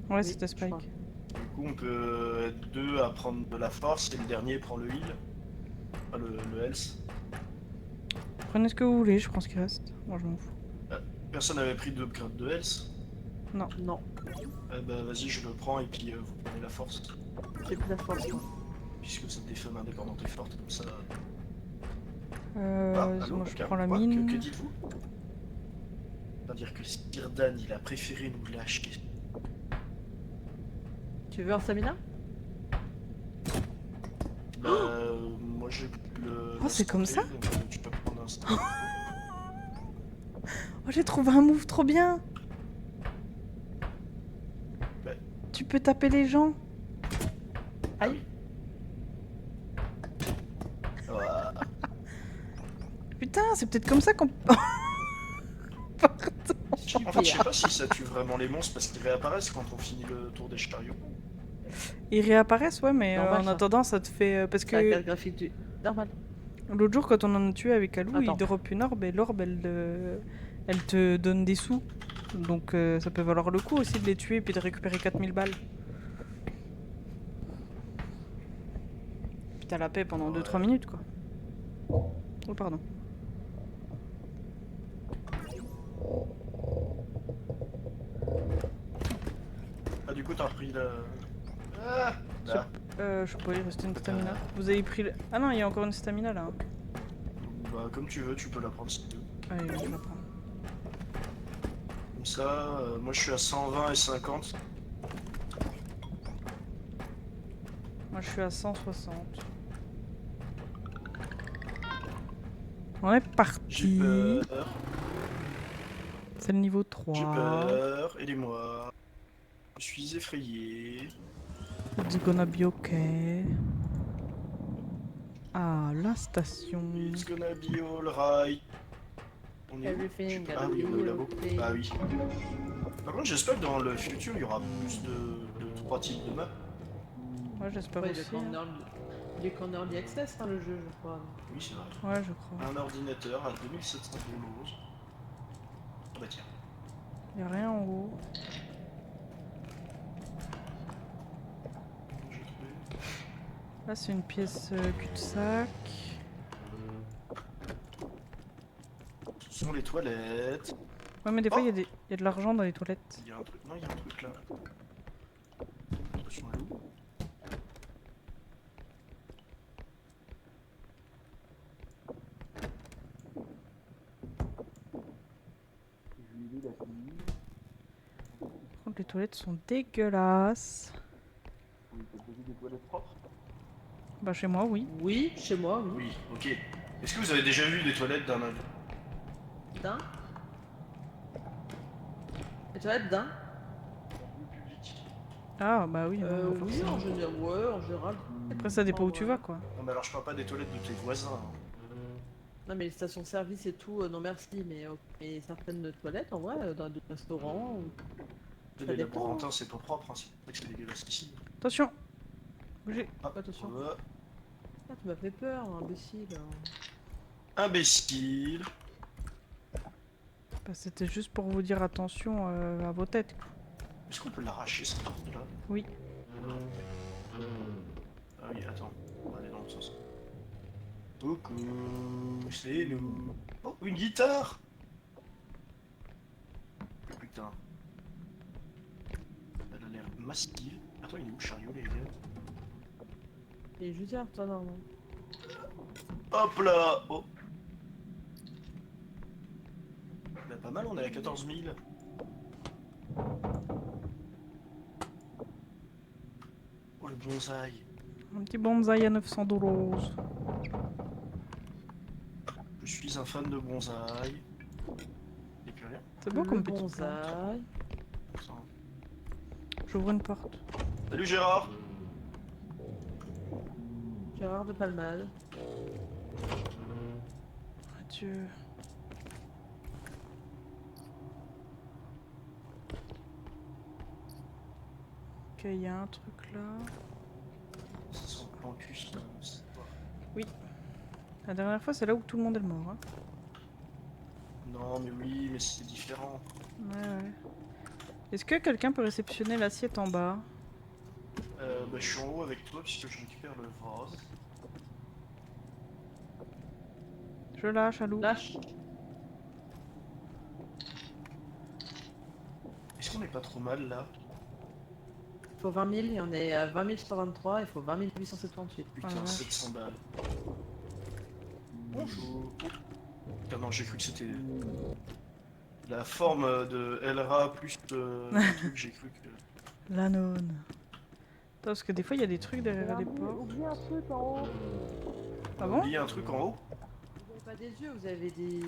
Ouais, Oui, c'était je crois. Spike. Du coup, on peut être deux à prendre de la force et le dernier prend le heal. Enfin, le health. Prenez ce que vous voulez, je prends ce qui reste. Moi je m'en fous. Personne n'avait pris de upgrade de health. Non, Bah vas-y, je le prends et puis vous prenez la force. j'ai plus la force. Moi. Puisque cette des femmes indépendantes et fortes comme ça. Allô, moi je Car- prends la quoi mine. Que dites-vous? C'est-à-dire que Sirdan, il a préféré nous lâcher. Tu veux un stamina? Bah, moi j'ai le. Oh, c'est comme ça? donc, tu peux prendre un stamina. Oh, j'ai trouvé un move trop bien. Bah. Tu peux taper les gens. Aïe. Ouah. Putain, c'est peut-être comme ça qu'on... En fait, je sais pas si ça tue vraiment les monstres parce qu'ils réapparaissent quand on finit le tour des chariots. Ils réapparaissent, ouais, mais Normal, en ça. attendant, ça te fait... parce C'est la que carte graphique du. Normal. l'autre jour, quand on en a tué avec Alou, il Attends. drop une orbe et l'orbe, elle te donne des sous. Donc ça peut valoir le coup aussi de les tuer et puis de récupérer 4000 balles. Puis t'as la paix pendant 2-3 minutes, quoi. Oh, pardon. Ah, du coup, t'as repris la. Ah là. Je sais pas, il restait une stamina. Vous avez pris le... Ah non, il y a encore une stamina, là. Hein. Bah, comme tu veux, tu peux la prendre si tu veux. Allez, je la prends. Comme ça, moi je suis à 120 et 50. Moi, je suis à 160. On est J'ai parti. peur. C'est le niveau 3. J'ai peur. Aidez-moi. Je suis effrayé. It's gonna be okay. Ah, la station. It's gonna be alright. On est où? Everything Ah gonna oui, on est be là-bas. okay. Ah oui. Par contre, j'espère que dans le futur, il y aura plus de 3 types de maps. Ouais, j'espère Ouais, aussi. il est qu'en early access, hein, le jeu, je crois. Oui, c'est vrai. Ouais, je crois. Un ordinateur à 2700 €. Ah bah tiens. Y'a rien en haut. J'ai trouvé. Là, c'est une pièce cul-de-sac. Ce sont les toilettes. Ouais, mais des fois, Oh il y a de l'argent dans les toilettes. Il y a un truc. Non, il y a un truc là. Attention à l'eau. Par contre, les toilettes sont dégueulasses. Vous pouvez des toilettes propres? Bah, chez moi, oui. Oui, chez moi, oui. Oui, ok. Est-ce que vous avez déjà vu des toilettes d'un avion? D'un. Les toilettes d'un. public? Ah, bah oui. non, Oui, forcément. en général, ouais, en général. Après, ça dépend où tu Ouais. vas, quoi. Non, mais alors je parle pas des toilettes de tes voisins. Hein. Non, mais les stations-service et tout, non merci, mais certaines toilettes, en vrai, dans des restaurants. Ça Les dépend, laborantins, c'est pas propre, hein. C'est vrai que c'est dégueulasse ici. Attention. Bougez. Ah, Attention. ouais. Ah, tu m'as fait peur, imbécile. Imbécile. Bah, c'était juste pour vous dire attention à vos têtes, quoi. Est-ce qu'on peut l'arracher cette porte là? Oui. Ah oui, attends. On va aller dans le Coucou, c'est nous. Oh, une guitare. Putain. Elle a l'air massive. Attends, il est où le chariot, les gars? Il est juste là, toi, non. Hop là. Oh. Bah, pas mal, on est à 14 000. Oh, le bonsaï. Un petit bonsaï à 900 $. Je suis un fan de bonsaï. Et puis rien. C'est beau Le comme petit plante. bonsaï. J'ouvre une porte. Salut Gérard. Gérard de Palmade. Adieu. Ok, il y a un truc là. Ça sent le plan cul, ça. La dernière fois, c'est là où tout le monde est mort. Hein. Non, mais oui, mais c'est différent. Ouais. Est-ce que quelqu'un peut réceptionner l'assiette en bas? Bah, je suis en haut avec toi puisque je récupère le vase. Je lâche à loup. Lâche. Est-ce qu'on est pas trop mal là? Il faut 20 000 et on est à 20 123, il faut 20 878. Putain, Ah, ouais. 700 balles. Bonjour. Putain, non, j'ai cru que c'était la forme de Elra plus le truc, j'ai cru que... La nonne. Attends, parce que des fois, il y a des trucs derrière les portes. Oubliez un truc en haut. Ah bon? Il y a un truc en haut. Vous avez pas des yeux, vous avez des...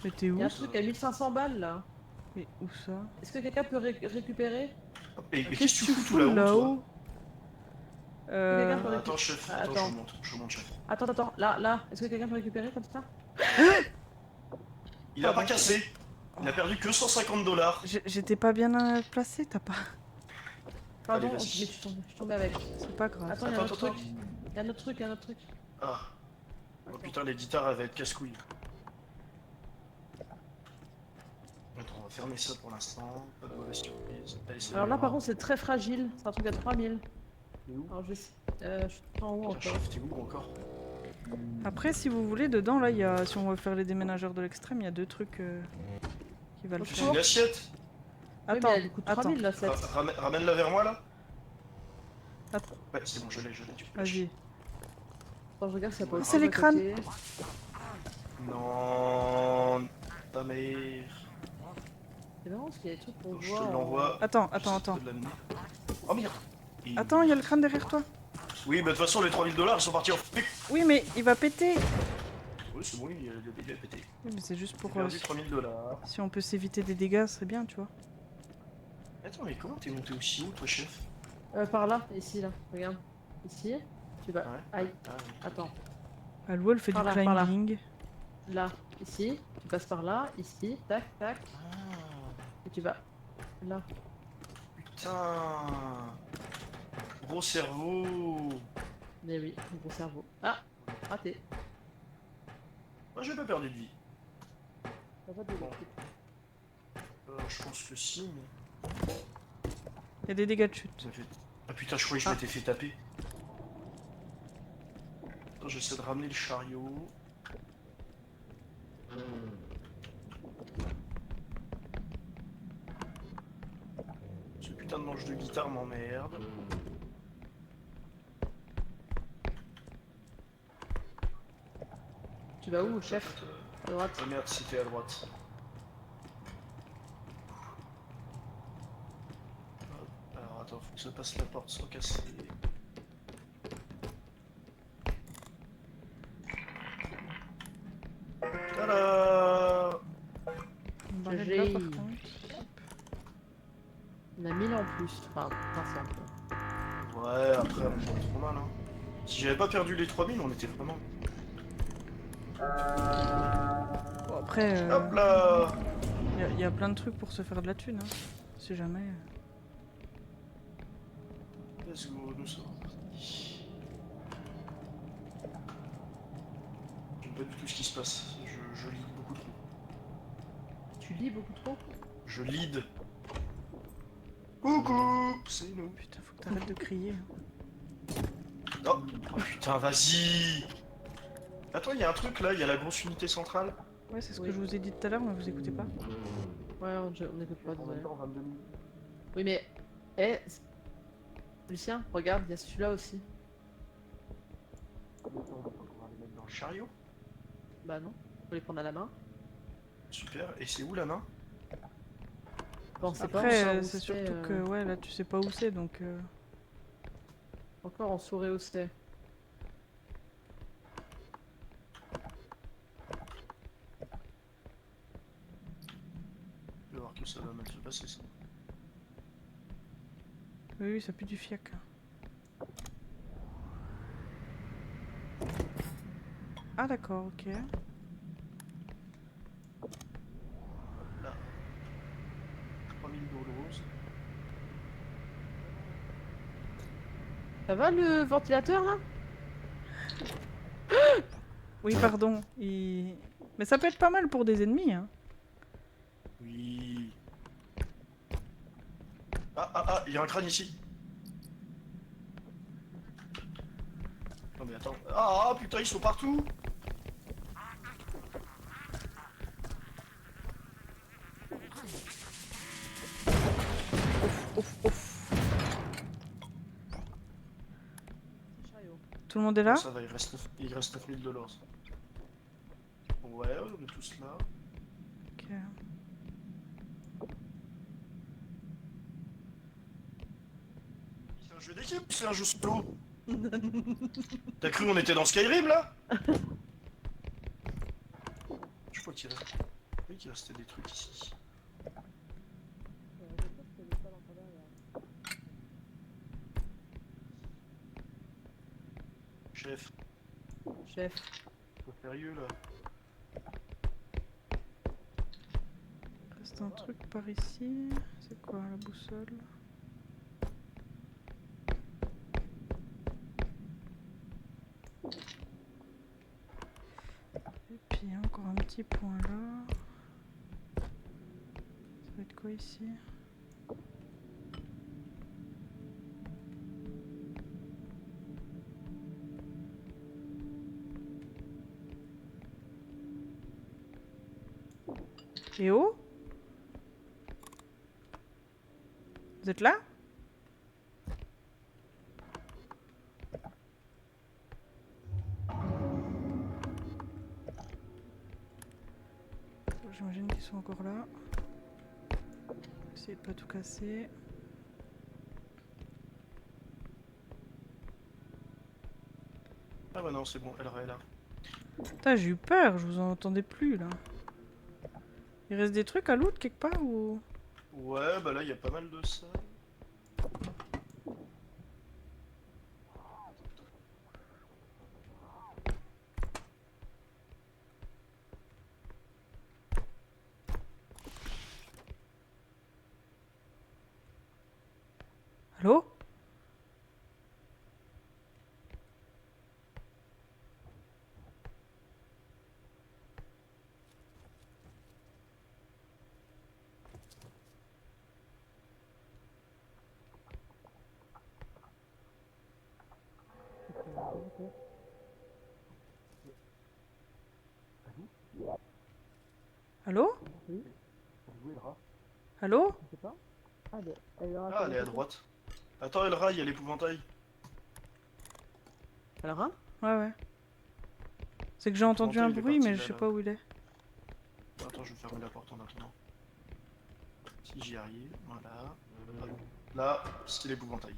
Mais t'es Il où? y a un truc à 1500 balles là. Mais où ça? Est-ce que quelqu'un peut récupérer? Et Qu'est-ce que tu fous fous tout là-haut? Quelqu'un peut Attends, chef, attends, Attends. je monte, chef. Attends, là. Est-ce que quelqu'un peut récupérer comme ça? Il a pas cassé. Il a perdu que 150 $. J'étais pas bien placé, t'as pas. Pardon, Allez, mais vas-y. je suis tombé avec. C'est pas grave. Attends, il y a un Attends, autre attends. truc. Il y a un autre truc, Ah. Oh putain, les guitares, elles vont être casse-couilles. Attends, on va fermer ça pour l'instant. Pas de mauvaise surprise. Allez, c'est Alors là, bon. par contre, c'est très fragile. C'est un truc à 3000. T'es où? Alors je suis en haut Tiens, encore. chef, t'es où encore? Après, si vous voulez, dedans, là, il y a, si on veut faire les déménageurs de l'extrême, il y a deux trucs qui valent Tu le fais faire. une assiette? Oui, Attends, mais elle coûte attends, 3000 là, cette. Ramène-la vers moi là. attends, Ouais, c'est bon, je l'ai, tu peux lâcher. vas-y. Attends, je regarde si ça peut C'est les crânes. Non, ta mère. C'est marrant parce qu'il y a des trucs pour Je voir. te l'envoie. Attends. J'essaie de l'amener. Oh merde. Attends, il y a le crâne derrière toi. Oui, bah de toute façon, les 3000 $ ils sont partis en fric. Oui, mais il va péter. Oui, c'est bon, il a pété. Oui, mais c'est juste J'ai pour... perdu 3000 $. si on peut s'éviter des dégâts, ce serait bien, tu vois. Attends, mais comment t'es monté aussi haut, toi, chef? Par là, ici, là. Regarde. Ici. Tu vas. Ouais. Aïe. Ah, oui. Attends. Alou, elle fait Par du là, par là. climbing. Là. Ici. Tu passes par là. Ici. Tac, tac. Ah, Et tu vas. Là. putain. Gros cerveau. Mais oui, mon gros cerveau. Ah. Raté. Moi, j'ai pas perdu de vie. T'as pas de Bon. Je pense que si, mais... Il y a des dégâts de chute. Ça fait... Ah putain, je croyais que je m'étais fait taper. Attends, j'essaie de ramener le chariot. Ce putain de manche de guitare m'emmerde. Tu vas où, chef? À droite. Ah merde, c'était à droite. Hop, alors attends, faut que ça passe la porte sans casser. Tada! On va J'ai- là, par contre. On a 1000 en plus. Enfin, 500. quoi. Ouais, après, on est pas trop mal, hein. Si j'avais pas perdu les 3000, on était vraiment... Bon, après, Hop là! il y a plein de trucs pour se faire de la thune, hein. Si jamais... Let's go, nous sommes partis. J'aime pas du tout ce qui se passe. Je lead beaucoup trop. Tu lis beaucoup trop? Je lead. Coucou! C'est nous. Putain, faut que t'arrêtes de crier. Oh, oh putain, vas-y! Attends, il y a un truc là, il y a la grosse unité centrale. Ouais, c'est ce Oui. que je vous ai dit tout à l'heure, mais vous écoutez pas. Ouais, on n'écoute pas, désolé. Oui, mais. Eh, Lucien, regarde, il y a celui-là aussi. On va les mettre dans le chariot. Bah non, faut les prendre à la main. Super, et c'est où la main? Bon, c'est pas Après, encore où c'est surtout que, ouais, là, tu sais pas où c'est, donc... Encore on saurait où c'est. Je vais voir que ça va mal se passer ça. Oui, oui, ça pue du fiac. Ah d'accord, ok. Là. 3000 dollars. Ça va le ventilateur là? Oui, pardon. Mais ça peut être pas mal pour des ennemis, hein. Oui. Ah, il y a un crâne ici. Non mais attends. Ah putain, ils sont partout. Ouf, ouf. Tout le monde est là? Ça va, il reste 9000 dollars. Ouais, on est tous là. Ok. C'est un jeu d'équipe, c'est un jeu solo. T'as cru on était dans Skyrim là? Je crois qu'il reste... Oui, qu'il restait des trucs ici. Chef, Chef. faut sérieux là. Reste un truc par ici. C'est quoi la boussole? Et puis encore un petit point là. Ça va être quoi ici? Et oh? Vous êtes là? J'imagine qu'ils sont encore là. Essayez de pas tout casser. Ah bah non, c'est bon, elle est là. Putain, j'ai eu peur, je vous en entendais plus là. Il reste des trucs à loot quelque part ou... Ouais, bah là il y a pas mal de ça. Allô? Allô? Allô? Ah, elle est à droite. Attends, Elra, il y a l'épouvantail. Alors, hein? Ouais, ouais. C'est que j'ai entendu un il est bruit, parti mais là, je sais là. pas où il est. Attends, je vais fermer la porte en attendant. Si j'y arrive, voilà. Hop. Là, c'est l'épouvantail.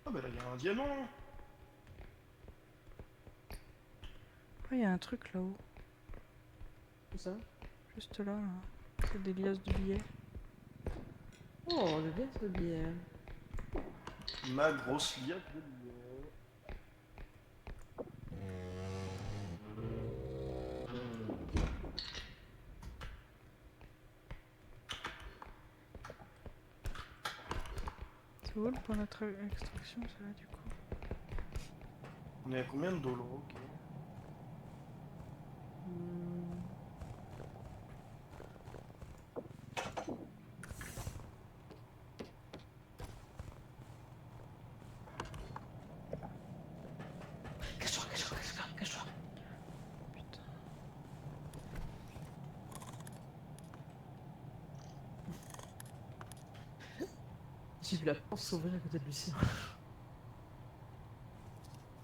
Ah bah là, il y a un diamant. Ouais, il y a un truc là-haut. Où ça? Juste là, là. C'est des liasses de billets. Oh, on est bien ce billet. Ma grosse liasse de billets. C'est où le point d'extraction, ça là, du coup? On est à combien de dollars? Ok. Hmm. J'ai vu la porte s'ouvrir à côté de Lucien.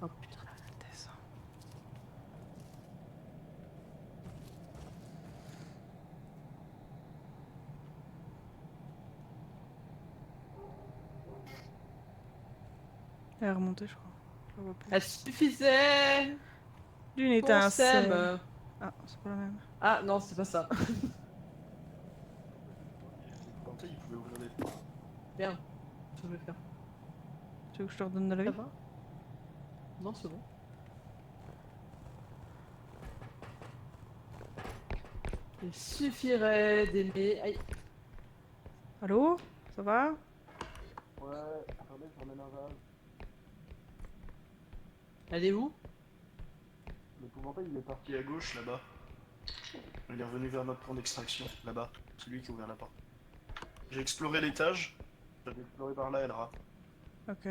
Oh putain. Descends. Elle est remontée, je crois. Je la vois plus. Elle suffisait. D'une Qu'on étincelle. s'aime. Ah, c'est pas la même. Ah non, c'est pas ça. L'épouvantail, il pouvait ouvrir des portes. Merde. Ce que je vais faire. Tu veux que je te redonne de la Ça vie? va? Non, c'est bon. Il suffirait d'aimer. Aïe. Allô? Ça va? Ouais, attendez, je ramène un vase. Elle est où? L'épouvantail, il est parti à gauche, là-bas. Il est revenu vers notre point d'extraction, là-bas. C'est lui qui a ouvert la porte. J'ai exploré l'étage. J'avais exploré par là, Elra. Ok.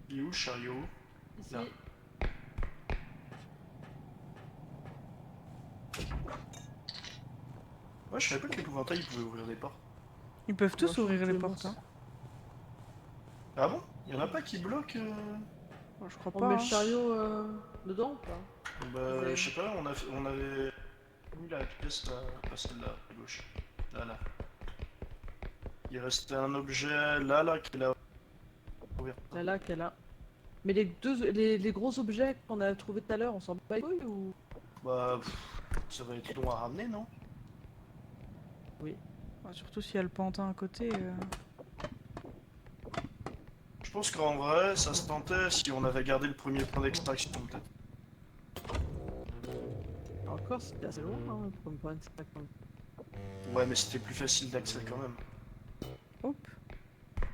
Il est où, le chariot? Ici. Là. Ouais, je savais pas que l'épouvantail, il pouvait ouvrir des portes. Ils peuvent tous Moi, ouvrir je les pense. portes, hein. Ah bon? Il y en a pas qui bloquent Bon, je crois On pas. met Hein. le chariot dedans ou pas? Bah, Mais- je sais pas, on avait mis la pièce là, pas celle-là, à gauche. Là, là. Il restait un objet là, qui est là. Ouvert. Là, qu'elle a. Mais les gros objets qu'on a trouvés tout à l'heure, on s'en bat pas les couilles ou? Bah, ça va être long à ramener, non? Ouais, surtout s'il y a le pantin à côté. Je pense qu'en vrai, ça se tentait si on avait gardé le premier point d'extraction, peut-être. Encore, c'était assez long, hein, comme point de stack. Ouais, mais c'était plus facile d'accès quand même. Hop.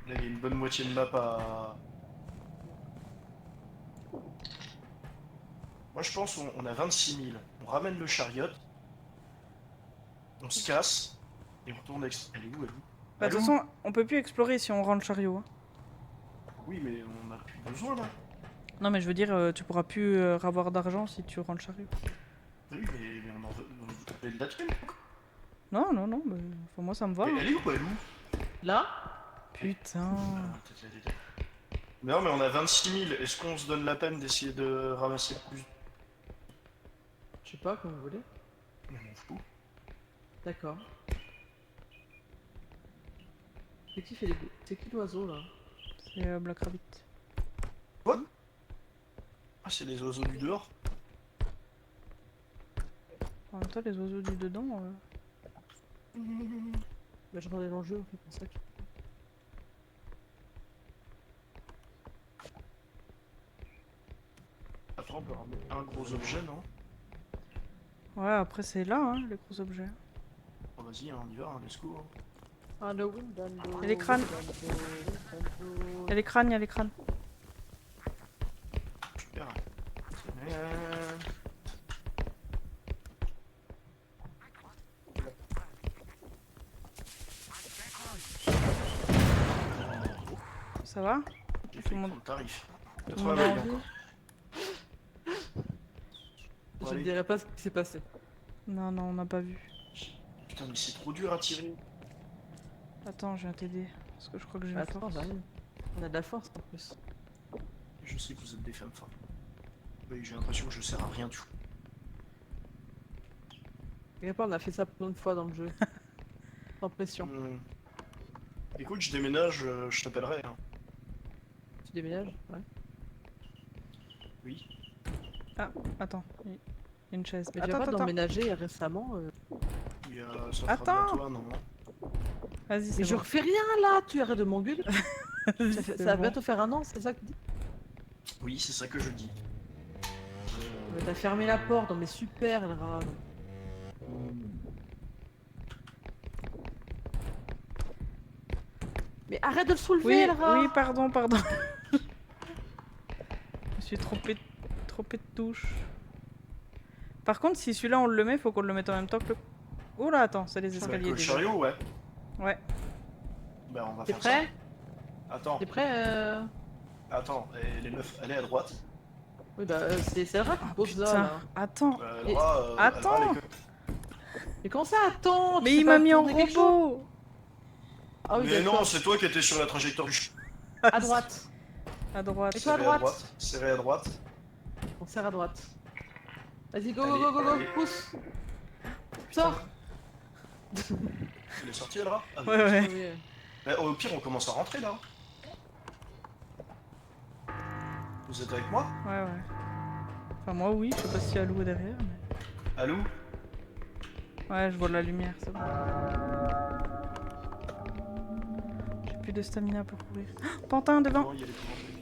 Là, il y a une bonne moitié de map à... Moi, je pense on a 26 000. On ramène le chariot. On se casse. Et on retourne Elle est où, elle est où? Bah, de toute façon, on peut plus explorer si on rend le chariot. Hein. Oui, mais on a plus besoin, là. Non, mais je veux dire, tu pourras plus avoir d'argent si tu rends le chariot. Oui, mais on en veut... On veut de la thune. Non, non, non, mais pour moi ça me va. Mais hein. elle est où, elle est où? Là? Putain. Non, mais on a 26 000. Est-ce qu'on se donne la peine d'essayer de ramasser plus? Je sais pas, comme vous voulez. On m'en fout. D'accord. C'est qui fait les... C'est qui l'oiseau là? C'est Black Rabbit. Ah, c'est les oiseaux du dehors? En même temps, les oiseaux du dedans. Bah, je regardais l'enjeu, en fait, pour ça que... Après, on peut ramener un gros objet, non? Ouais, après c'est là, hein, les gros objets. Bon, vas-y, hein, on y va, hein, let's go. Hein. Ah, le Windando, Et les crânes. Windando. Il y a les crânes, il y a les crânes. Super. Ça va? J'ai Tout fait le monde- prendre le tarif. Tout le monde a 80 envie. encore. Je Allez. ne dirai pas ce qui s'est passé. Non, non, on n'a pas vu. Putain, mais c'est trop dur à tirer. Attends, je viens t'aider. Parce que je crois que j'ai la Attends, force. j'arrive. On a de la force en plus. Je sais que vous êtes des femmes fortes. Oui, j'ai l'impression que je sers à rien du tout. Regarde pas, on a fait ça plein de fois dans le jeu. Sans pression. Écoute, je déménage, je t'appellerai. Hein. Tu déménages? Ouais. Oui. Attends, il y a une chaise. Mais tu Attends, vas pas attends, attends. d'emménager récemment Il y a... ça fera Attends. bientôt un an. Vas-y, Mais c'est je bon. refais rien là, tu arrêtes de m'engueuler. Vas-y, Ça, c'est ça va bon. bientôt faire un an, c'est ça que tu dis? Oui, c'est ça que je dis. Mais t'as fermé la porte, non mais super, le rat. Mais arrête de le soulever, Oui, le rat. oui, pardon, pardon. Je me suis trompée trompé de touche. Par contre, si celui-là on le met, faut qu'on le mette en même temps que le... Oh là, attends, c'est les Avec escaliers le déjà. chariot, ouais. Ouais. Ben, on va T'es faire ça. prêt? Attends, T'es prêt? attends, et les meufs, elle est à droite. Oui, bah, c'est le rat qui pose là, Putain, là. attends. Elle aura, elle aura Attends. les queues. Mais comment ça, attends? Mais Tu sais il pas m'a mis en tourner quelque chose? robot. Ah oui, Mais non, d'accord. c'est toi qui étais sur la trajectoire du À droite. À droite. Et toi à serré à droite. droite. Serré à droite. On serre à droite. Vas-y, go, Allez, go, go, go, go, allez. pousse. Sors. Elle est sortie, elle, là Ah, oui. Ouais, ouais. Oui, oui. Mais au pire, on commence à rentrer, là. Vous êtes avec moi? Ouais, ouais. Enfin, moi, oui. Je sais pas si Alou est derrière, mais... Allô? Ouais, je vois la lumière, c'est bon. J'ai plus de stamina pour courir. Ah, Pantin, devant. Non, il y a les commentaires.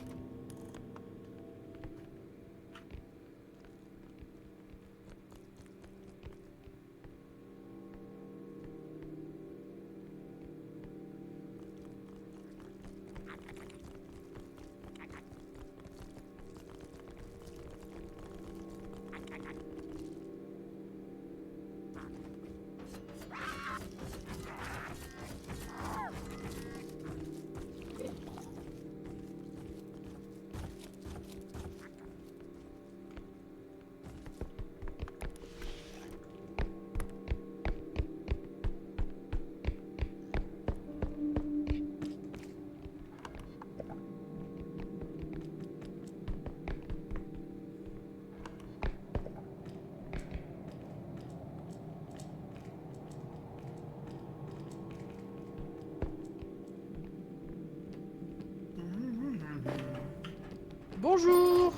Bonjour.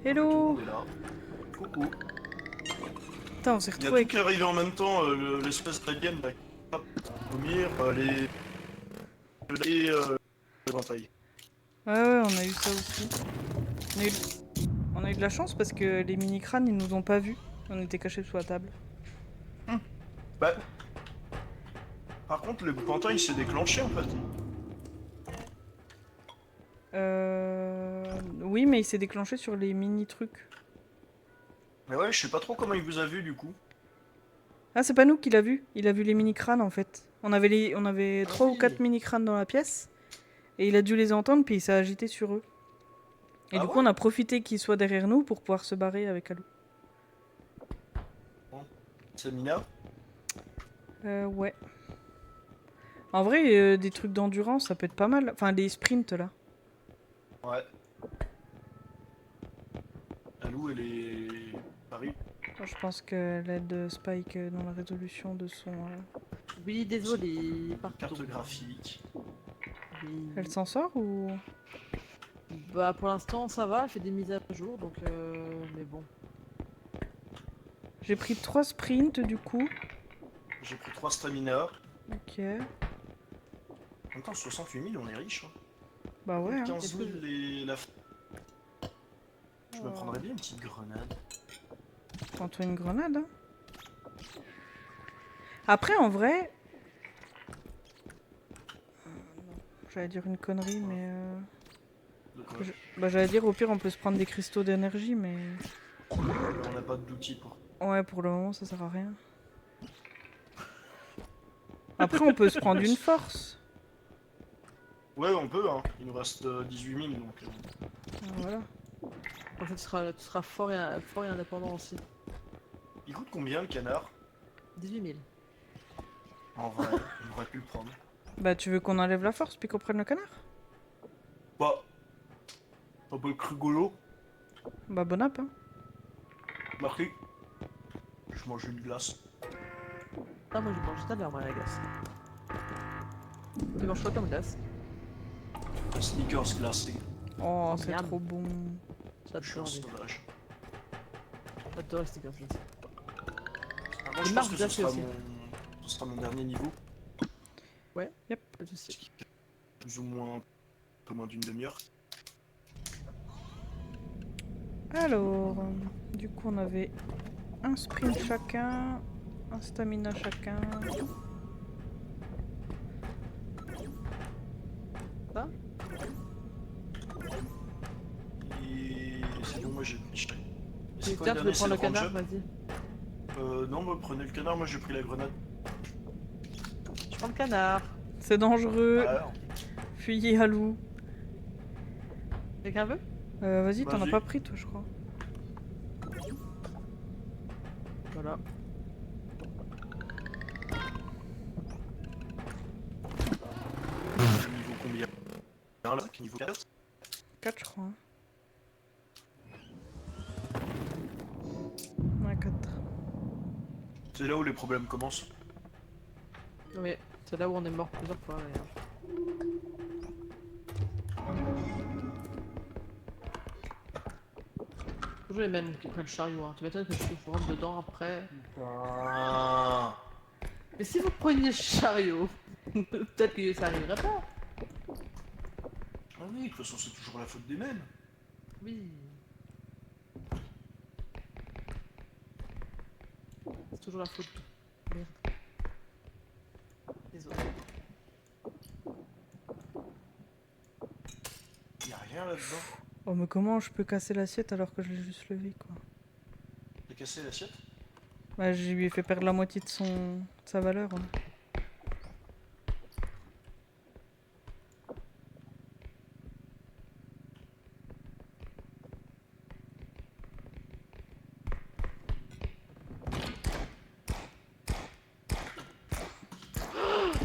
Hello. On est là. Coucou. Putain, on s'est Il y a retrouvé tout avec... qui est arrivé en même temps, l'espèce d'alien, là. Hop, vomir, les... Et l'éventail. Ouais, ouais, on a eu ça aussi. On a eu de la chance parce que les mini-crânes, ils nous ont pas vus. On était cachés sous la table. Bah... Par contre, le pantin, il s'est déclenché, en fait. Oui, mais il s'est déclenché sur les mini-trucs. Mais ouais, je sais pas trop comment il vous a vu, du coup. Ah, c'est pas nous qui l'a vu. Il a vu les mini-crânes, en fait. On avait 3 ou oui. 4 mini-crânes dans la pièce. Et il a dû les entendre, puis il s'est agité sur eux. Et Ah du ouais coup, on a profité qu'il soit derrière nous pour pouvoir se barrer avec Alou. C'est Mina. Ouais. En vrai, des trucs d'endurance, ça peut être pas mal. Enfin, les sprints, là. Ouais. Alou, elle est... Paris. Je pense qu'elle aide Spike dans la résolution de son... Oui, désolé. Pardon. Cartographique. Oui. Elle s'en sort ou... Bah, pour l'instant, ça va. Elle fait des mises à jour, donc mais bon. J'ai pris 3 sprints, du coup. J'ai pris 3 stamina. Ok. En même temps, 68 000, on est riche. Hein. Bah ouais, hein. 15 000 la... Je me Oh. prendrais bien une petite grenade. Prends-toi une grenade, hein. Après, en vrai... non. J'allais dire une connerie, mais... De quoi Bah, j'allais dire, au pire, on peut se prendre des cristaux d'énergie, mais... On n'a pas d'outils pour... Ouais, pour le moment, ça sert à rien. Après, on peut se prendre une force. Ouais, on peut, hein. Il nous reste 18 000, donc... Voilà. En fait, tu seras fort et indépendant aussi. Il coûte combien, le canard? 18 000. En vrai, on aurait pu le prendre. Bah, tu veux qu'on enlève la force, puis qu'on prenne le canard? Bah... Un peu rigolo. Bah, bon app, hein. Marqué. Je mange une glace. Ah, moi, je mange tout à l'heure, moi, la glace. Tu manges quoi comme glace? Sneakers glacé. Oh, c'est miam. trop bon. Je suis un J'adore. sauvage. J'adore les stickers glacés. Ah, moi, Les je pense marques que glacées aussi. ce sera mon dernier niveau. Ouais. Yep. Pas de soucis. Plus ou moins... Un peu moins d'une demi-heure. Alors, du coup, on avait un sprint chacun, un stamina chacun. Ça Et... Sinon, moi, j'ai... C'est quoi Tiens, le tu veux dernier, prendre le c'est le canard, Ranger? vas-y. Non, moi prenez le canard, moi j'ai pris la grenade. Je prends le canard. C'est dangereux. Alors, Fuyez, Alou. Quelqu'un veut? Vas-y, t'en as Vas-y. pas pris, toi, je crois. Voilà. niveau combien? Là, niveau 4. 4, je crois. Hein. Ouais, 4. C'est là où les problèmes commencent. Oui, c'est là où on est mort plusieurs fois d'ailleurs. Toujours les mêmes qui prennent le chariot, hein. Tu m'étonnes que je rentre dedans après. Ah. Mais si vous preniez le chariot, peut-être que ça arriverait pas. Ah oui, de toute façon c'est toujours la faute des mêmes. Oui. C'est toujours la faute. Merde. Désolé. Y'a rien là-dedans. Oh, mais comment je peux casser l'assiette alors que je l'ai juste levé, quoi? T'as cassé l'assiette? Bah, je lui ai fait perdre la moitié de de sa valeur. Hein.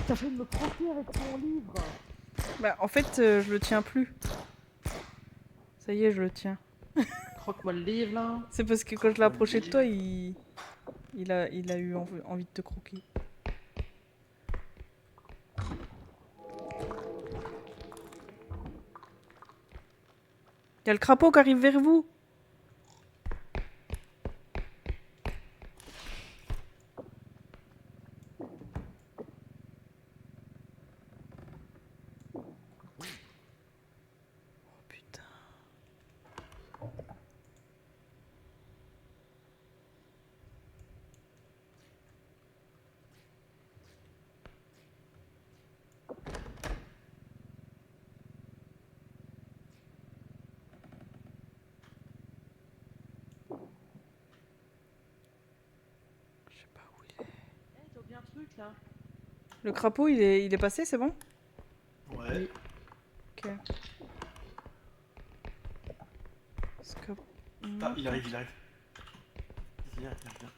T'as fait de me croquer avec ton livre. Bah, en fait, je le tiens plus. Ça y est, je le tiens. Croque-moi le livre là. C'est parce que quand je l'ai approché de toi, il a eu envie de te croquer. Il y a le crapaud qui arrive vers vous. Oh putain. Je sais pas où il est. Eh, t'as oublié un truc là. Le crapaud, il est passé, c'est bon? Ouais. Ok. Scope. Ah, il arrive, il arrive. Viens, viens, viens.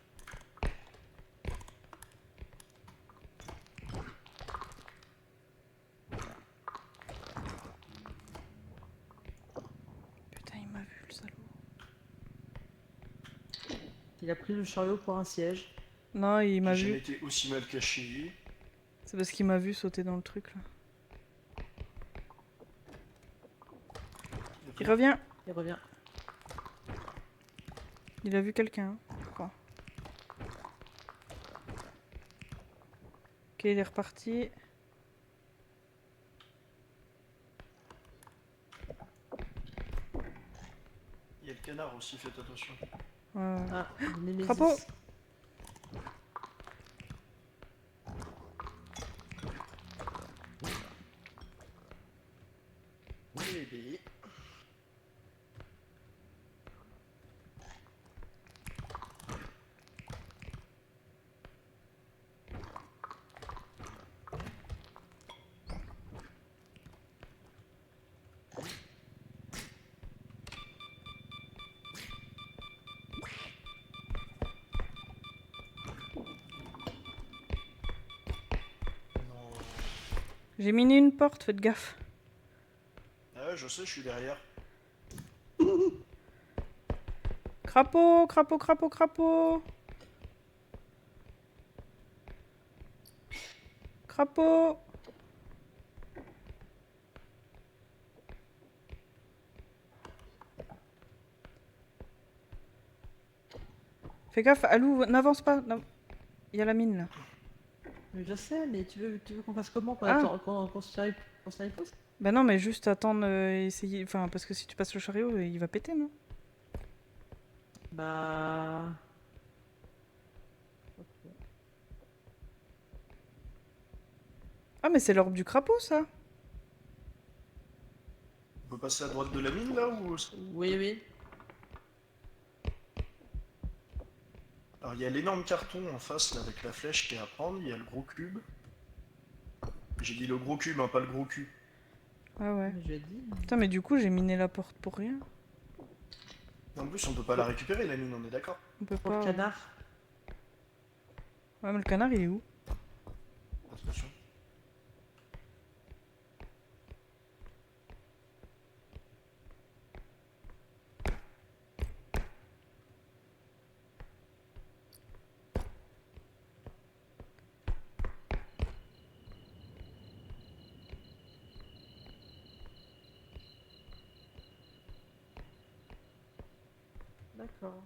Putain, il m'a vu, le salaud. Il a pris le chariot pour un siège. Non, il m'a J'ai vu. jamais été aussi mal caché. C'est parce qu'il m'a vu sauter dans le truc, là. Il revient. Il revient. Il a vu quelqu'un, hein, je crois. Ok, il est reparti. Il y a le canard aussi, faites attention. Ouais. Ah, le Némésis. Crapaud. Bébé. Non. J'ai miné une porte, faites gaffe. Ah ouais, je sais, je suis derrière. Crapaud, crapaud, crapaud, crapaud. Crapaud. Fais gaffe, Alou, n'avance pas. Il y a la mine là. Mais je sais, mais tu veux qu'on fasse comment qu'on Ah. attend, qu'on se tire les pouces? Bah non, mais juste attendre, essayer. Enfin, parce que si tu passes le chariot, il va péter, non? Bah. Ah, mais c'est l'orbe du crapaud, ça. On peut passer à droite de la mine là ou... Oui, oui. Alors, il y a l'énorme carton en face là, avec la flèche qui est à prendre, il y a le gros cube. J'ai dit le gros cube, hein, pas le gros cul. Ah ouais. Mais j'ai dit. Putain, mais du coup, j'ai miné la porte pour rien. En plus, on peut pas la récupérer la mine, on est d'accord. On peut Pour pas. le canard. Ouais, mais le canard, il est où? Attention. D'accord.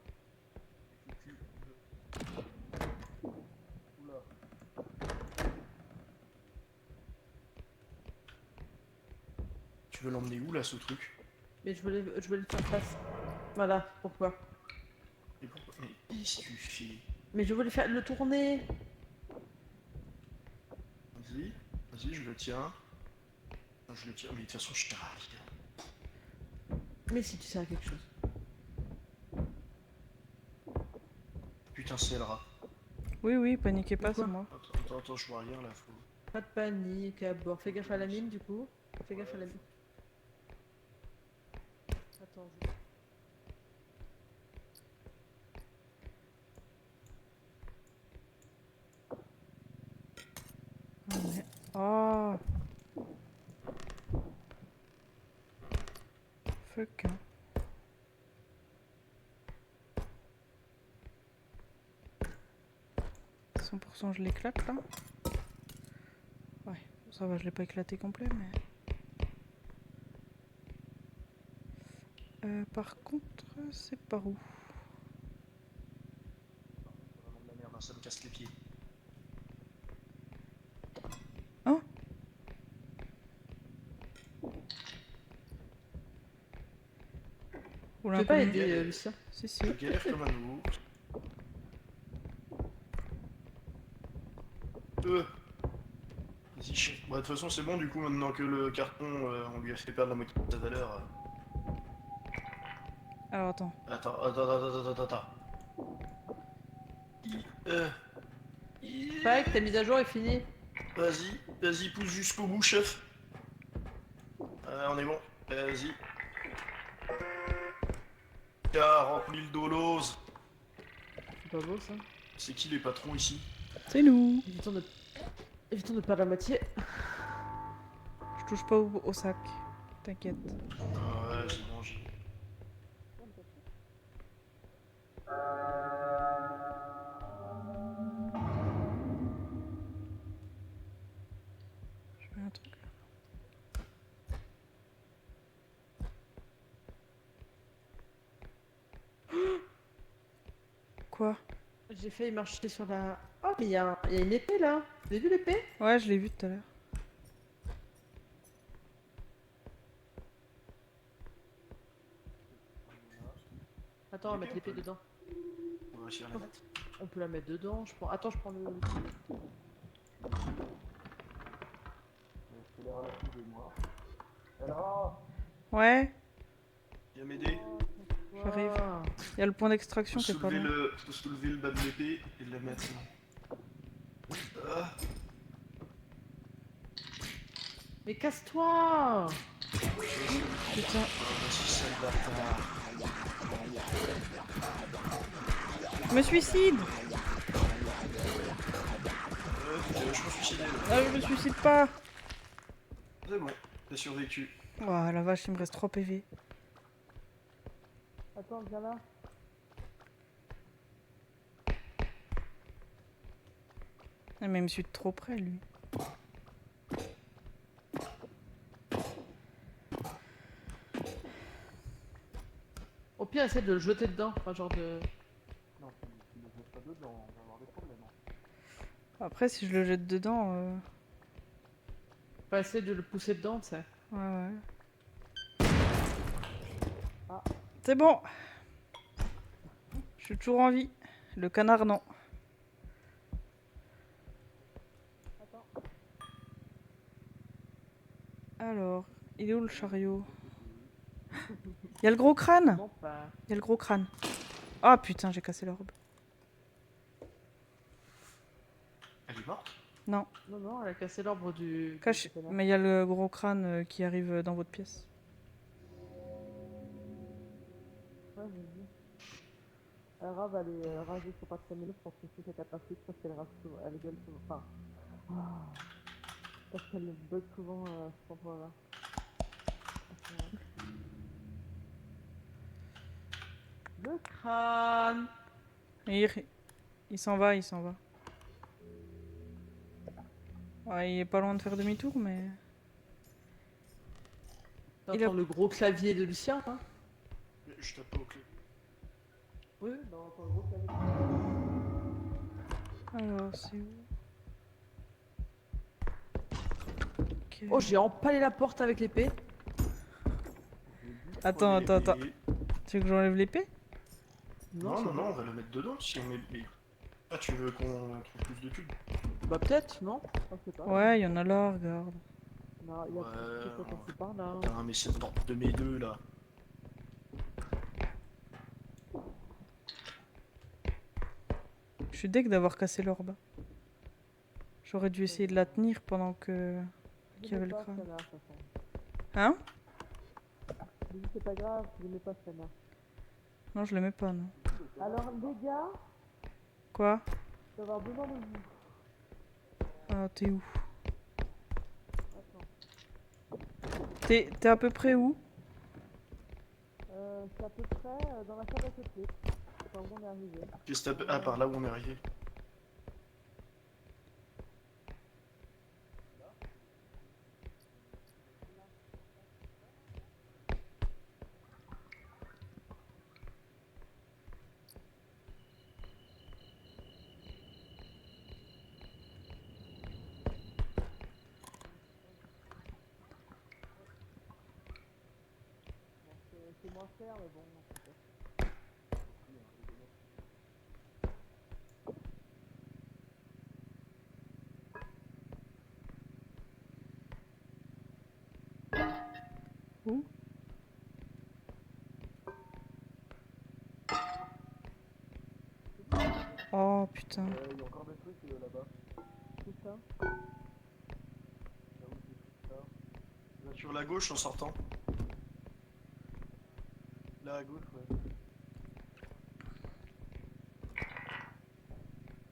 Oula. Tu veux l'emmener où là ce truc? Mais je voulais le faire face. Voilà, pourquoi. Et pourquoi? Mais qu'est-ce que tu fais? Mais je voulais faire le tourner. Vas-y, vas-y, je le tiens. Non, je le tiens, mais de toute façon, je tiens à rien. Mais si tu sers à quelque chose. Putain, c'est le rat. Oui, oui, paniquez pas, Pourquoi c'est moi. Attends, je vois rien là. Faut... Pas de panique, à bord. Fais gaffe à la mine du coup. Fais gaffe à la mine. Attends, je... Ah, mais... Oh. Fuck. Hein. « 100% je l'éclate là. Ouais, ça va, je l'ai pas éclaté complet, mais... par contre, c'est par où? Vraiment de la merde, hein, ça me casse les pieds. Hein? Ou Tu peux pas l'inconnu. aider Lucien? Si, si. Je galère comme un loup. Vas-y, chien. Bah, de toute façon, c'est bon, du coup, maintenant que le carton, on lui a fait perdre la moitié de sa valeur. Alors attends. Attends. Euh, Spike, ta mise à jour est finie. Vas-y, pousse jusqu'au bout, chef. On est bon. Vas-y. Tiens, remplis le dolos. C'est pas beau ça. C'est qui les patrons ici? C'est nous. Évitons de perdre la moitié. Je touche pas au sac. T'inquiète. Ah ouais, j'ai mangé. Je mets un truc là. Quoi? J'ai failli marcher sur la... Oh mais il y a une épée là. Vous avez vu l'épée? Ouais, je l'ai vu tout à l'heure. Attends, on va mettre l'épée dedans. On va réussir à la mettre. On peut la mettre dedans, je prends... Attends, je prends le... Ouais, Viens m'aider. j'arrive. Ouah. Il y a le point d'extraction qui est pas loin. Faut soulever le bas de l'épée et le mettre. Ah. Mais casse-toi! Putain. Vas-y, sale bâtard. Je me suicide! Je me suicidais là. Ah, je me suicide pas! C'est bon, t'as survécu. Oh la vache, il me reste 3 PV. Attends, viens là. Ah, mais il me suit de trop près lui. Au pire, essaie de le jeter dedans. Enfin, genre de... Non, tu ne le jettes pas dedans, on va avoir des problèmes. Après, si je le jette dedans, Enfin, essaie de le pousser dedans, tu sais. ouais, ouais. Ah. C'est bon! Je suis toujours en vie. Le canard, non. Alors, il est où le chariot? Il y a le gros crâne! Non, pas... Il y a le gros crâne. Ah putain, j'ai cassé la robe. morte? Non. Non, non, elle a cassé l'arbre du. Cache... du Mais il y a le gros crâne qui arrive dans votre pièce. Ouais, j'ai vu. Arabe, elle est rasée sur pas très minutes pour que c'est catastrophique parce qu'elle rase souvent, elle gueule souvent. Enfin, ah, parce qu'elle bug souvent cet endroit-là. Le crâne. Et il s'en va, il s'en va. Ouais, il est pas loin de faire demi-tour, mais... Il a- T'entends le gros clavier de Lucien, hein? Je tape pas aux clés. Oui, bah, on entend le gros clavier. Alors, c'est où? Ok. Oh, j'ai empalé la porte avec l'épée. Attends, Prenez attends, attends. l'épée. Tu veux que j'enlève l'épée? Non, c'est non, non, bon. on va la mettre dedans si on met. Mais... Ah, tu veux qu'on trouve plus de tubes? Bah, peut-être, non? Je sais pas. Ouais, il y en a là, regarde. Non, il y a Ouais, tout qui est passé par là. Putain, mais cette porte de mes deux là. Je suis deg d'avoir cassé l'orbe. J'aurais dû essayer de la tenir pendant que... Qui avait le crâne. Celle-là, de toute façon. Hein? Je dis, c'est pas grave, je mets pas celle-là. Non, je l'aimais pas, non. Alors, les gars, Quoi? je vais avoir besoin de vous. Ah, t'es où? Attends. T'es à peu près où? C'est à peu près dans la salle à côté. C'est pas où on est arrivé. Ah, par là où on est arrivé. C'est moins cher, mais bon, non, c'est pas. Où? Oh, putain. Il y a encore des trucs là-bas. C'est ça. Là, sur la gauche en sortant. Là à gauche, ouais.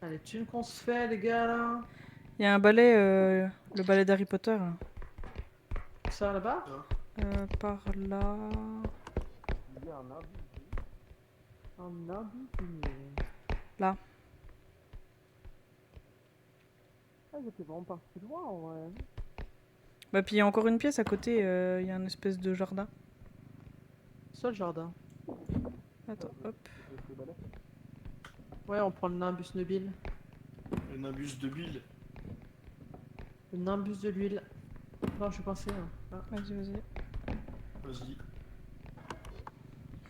Allez, thunes qu'on se fait, les gars, là. Il y a un balai, le balai d'Harry Potter, là. Ça, là-bas? Par là... Il y a un indice. Un indice. Là. Ah, j'étais vraiment parti loin, en vrai. Bah, puis il y a encore une pièce à côté, il y a un espèce de jardin. Seul jardin. Attends, hop. Ouais, on prend le nimbus de l'huile. Le nimbus de l'huile. Le nimbus de l'huile. Non, je suis passé. Hein. Ah. Vas-y, vas-y. Vas-y.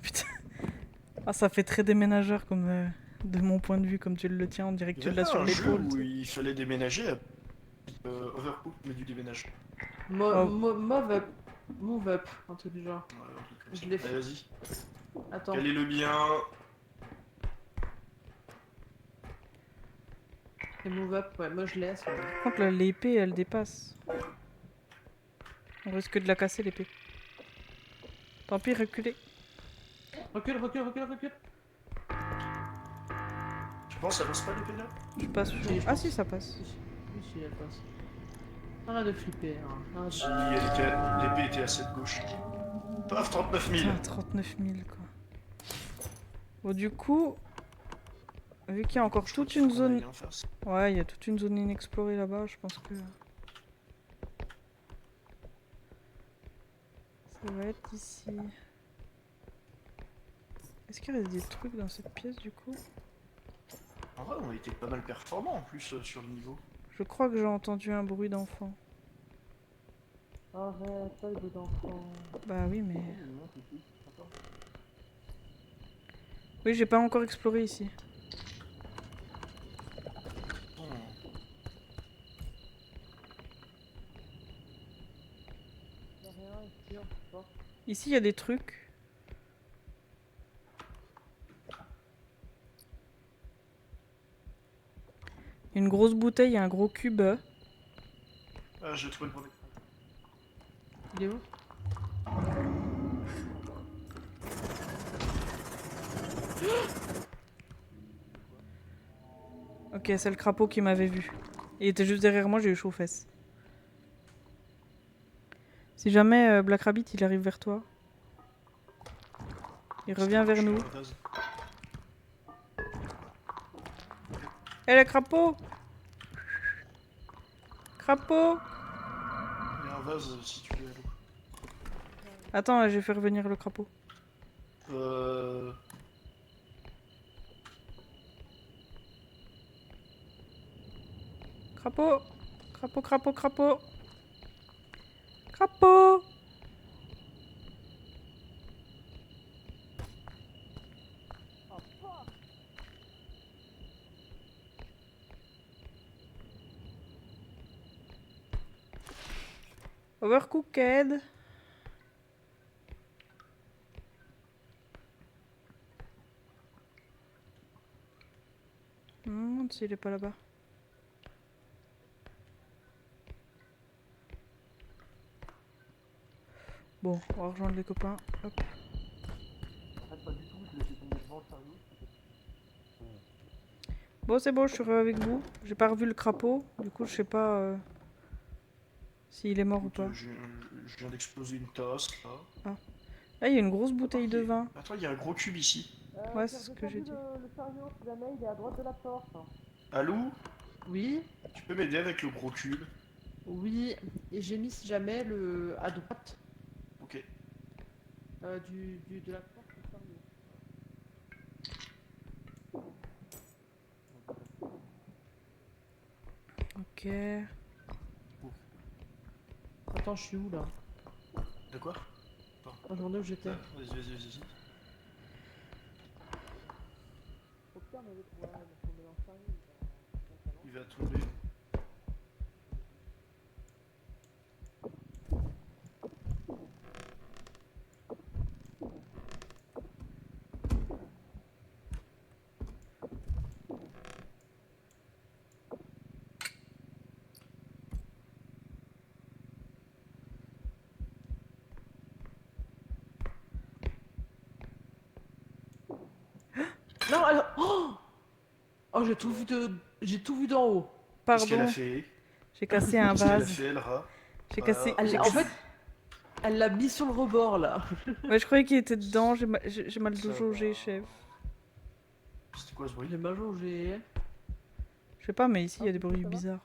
Putain. Ah, ça fait très déménageur comme... de mon point de vue, comme tu le tiens, on dirait que tu Il y l'as avait sur un jeu l'épaule. où il fallait déménager à Overcook, mais du déménage. Oh. Move up. Move up, un truc du genre. Ouais, un truc comme Je ça. l'ai fait. Allez, vas-y. Attends. Quel est le bien? Et move up, ouais, moi je laisse. Par contre, là, l'épée, elle dépasse. On risque de la casser, l'épée. Tant pis, reculez. Recule, recule, recule, recule. Tu penses que ça passe pas l'épée là? Je passe. Si, je Ah pense. si, ça passe. Oui, si, elle passe. Arrête de flipper. Hein. Si, l'épée était à cette gauche. Paf, 39 000. Putain, 39 000, quoi. Bon, du coup, vu qu'il y a encore Je crois toute qu'il faut une qu'on zone... aille en face. Ouais, il y a toute une zone inexplorée là-bas, je pense que... Ça va être ici. Est-ce qu'il reste des trucs dans cette pièce, du coup? En vrai, on a été pas mal performants en plus sur le niveau. Je crois que j'ai entendu un bruit d'enfant. Arrête, pas le bruit d'enfant. Bah oui, mais... Oui, j'ai pas encore exploré ici. Oh. Y'a rien ici, on peut pas. Ici, il y a des trucs. Une grosse bouteille et un gros cube. Ah, j'ai trouvé le premier. Il est où? Ok, c'est le crapaud qui m'avait vu. Il était juste derrière moi, j'ai eu chaud aux fesses. Si jamais Black Rabbit il arrive vers toi, il revient vers nous. Eh, le crapaud! Crapaud! Il y a un vase si tu veux. Attends, j'ai fait revenir le crapaud. Crapaud! Crapaud, crapaud, crapaud! Crapaud! Overcooked! S'il est pas là-bas. Bon, on va rejoindre les copains. Hop. En fait, pas du tout, je l'ai fait tomber devant le chariot. Bon, c'est bon, je suis avec vous. J'ai pas revu le crapaud. Du coup, je sais pas s'il est mort ou pas. Je viens d'exploser une tasse là. Là, il y a une grosse bouteille de vin. Attends, il y a un gros cube ici. Ouais, c'est ce que j'ai dit. Le chariot, si jamais il est à droite de la porte. Alou, Oui, tu peux m'aider avec le gros cube? oui. Et j'ai mis si jamais le à droite Ok. de la porte du chariot. Ok. Attends, je suis où là? De quoi? La journée où j'étais. Vas-y. Au pire, mais ouais, on met dans le chariot. Il va tomber. Non, alors. Oh, j'ai tout vu d'en haut. Qu'est-ce qu'elle Pardon, a fait? j'ai cassé un Qu'est-ce qu'elle a vase. fait, le rat? J'ai cassé. En fait, elle l'a mis sur le rebord là. Ouais, je croyais qu'il était dedans. J'ai mal Ça jaugé, va. chef. C'était quoi ce bruit? J'ai mal jaugé. Je sais pas, mais ici, il y a des bruits bizarres.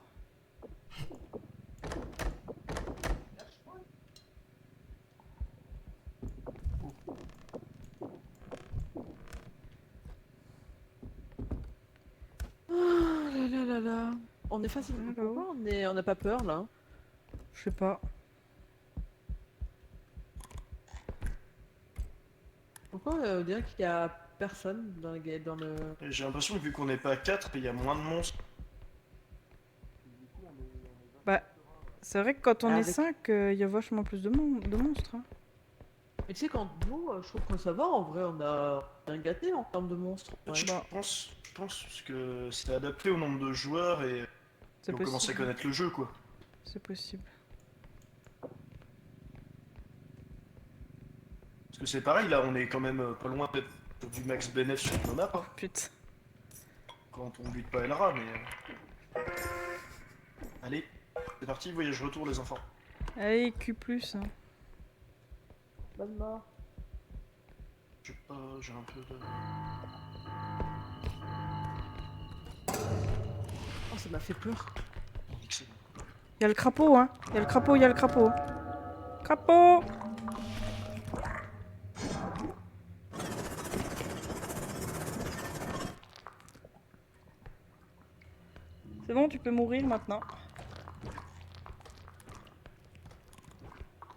Là. On est facile. Allô. Pourquoi on n'a pas peur là? Je sais pas. Pourquoi on dirait qu'il y a personne dans le. J'ai l'impression que vu qu'on n'est pas 4, il y a moins de monstres. Bah, c'est vrai que quand on est Avec- 5, il y a vachement plus de monstres. Hein. Mais tu sais, quand nous, je trouve que ça va en vrai, on a bien gâté en termes de monstres. Ouais. Je pense que c'est adapté au nombre de joueurs et C'est on commence à possible. connaître le jeu, quoi. C'est possible. Parce que c'est pareil, là, on est quand même pas loin d'être sur du max bénéf sur nos maps, hein, Putain. quand on bute pas Elra, mais... Allez, c'est parti, voyage retour les enfants. Allez, Q+. Hein. Bonne mort. Je sais pas, j'ai un peu de... Oh, ça m'a fait peur. Excellent. Il y a le crapaud, hein. Il y a le crapaud, il y a le crapaud. Crapaud! C'est bon, tu peux mourir maintenant.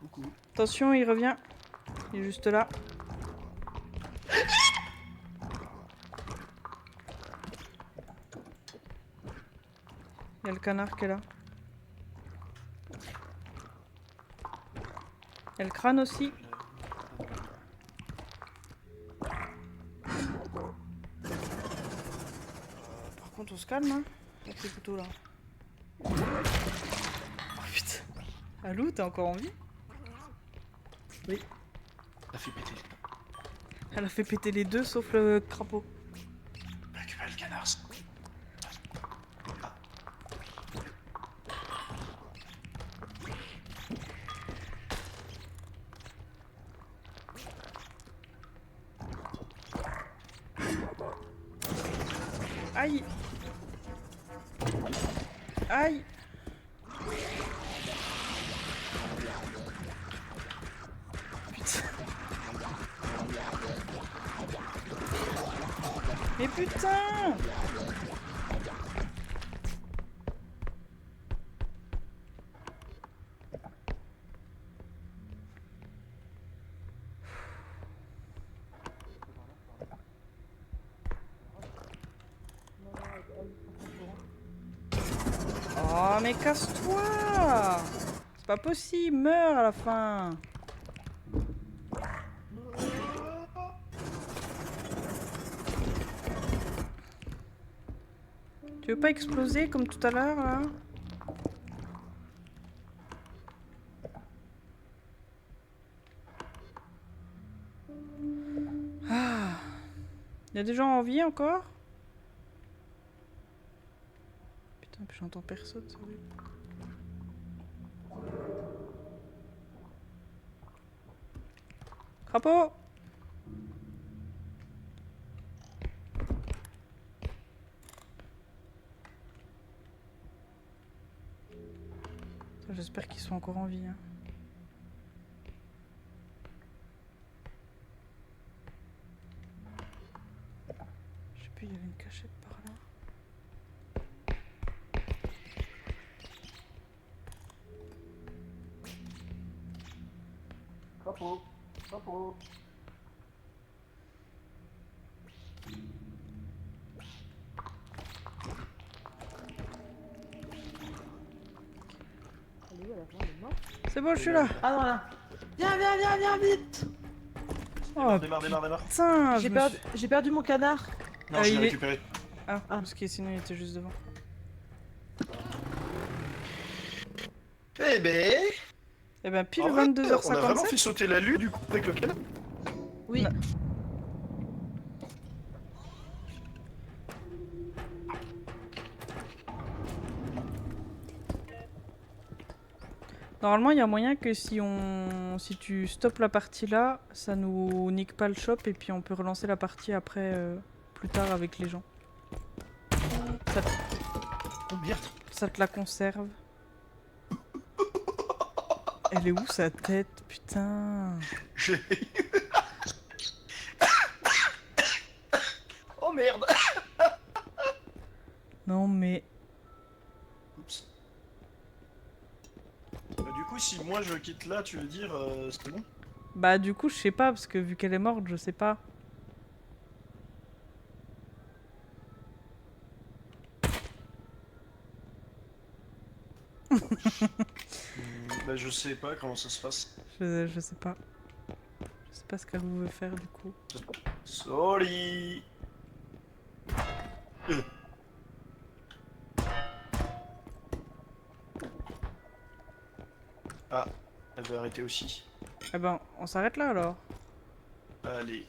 Coucou. Attention, il revient. Il est juste là. Il y a le canard qui est là. Il y a le crâne aussi. Par contre, on se calme, hein. Avec ce couteau là. Oh putain. Alou, t'es encore en vie? Ça fait péter. Elle a fait péter les deux sauf le crapaud. Récupère le canard. Aïe! Aïe! Putain! Mais putain! Oh mais casse-toi! C'est pas possible, meurs à la fin! Tu veux pas exploser comme tout à l'heure là? Ah. Y a des gens en vie encore? Putain, puis j'entends personne, c'est horrible. Crapaud! J'espère qu'ils sont encore en vie. Hein. Je sais plus, il y avait une cachette par là. Crapaud. Crapaud. Elle est où, elle est morte? C'est bon, je suis là! Ah non, là. Viens, vite. Oh Démarre. putain! J'ai perdu mon canard. Non, je il l'ai est- récupéré. Ah, parce que sinon il était juste devant. Eh ben... Eh ben, pile en vrai, 22h57. On a vraiment fait sauter la lune du coup avec le canard. Oui. Non. Normalement, il y a moyen que si tu stoppes la partie là, ça nous nique pas le shop et puis on peut relancer la partie après, plus tard avec les gens. Ça te, Oh merde. ça te la conserve. Elle est où sa tête, putain? J'ai... oh merde. Non mais... Oups. Du coup, si moi je quitte là, tu veux dire, c'est bon? Bah du coup, je sais pas, parce que vu qu'elle est morte, je sais pas. Bah je sais pas comment ça se passe. Je sais pas. Je sais pas ce qu'elle veut faire du coup. Sorry. Ah, elle veut arrêter aussi. Eh ben, on s'arrête là alors. Allez.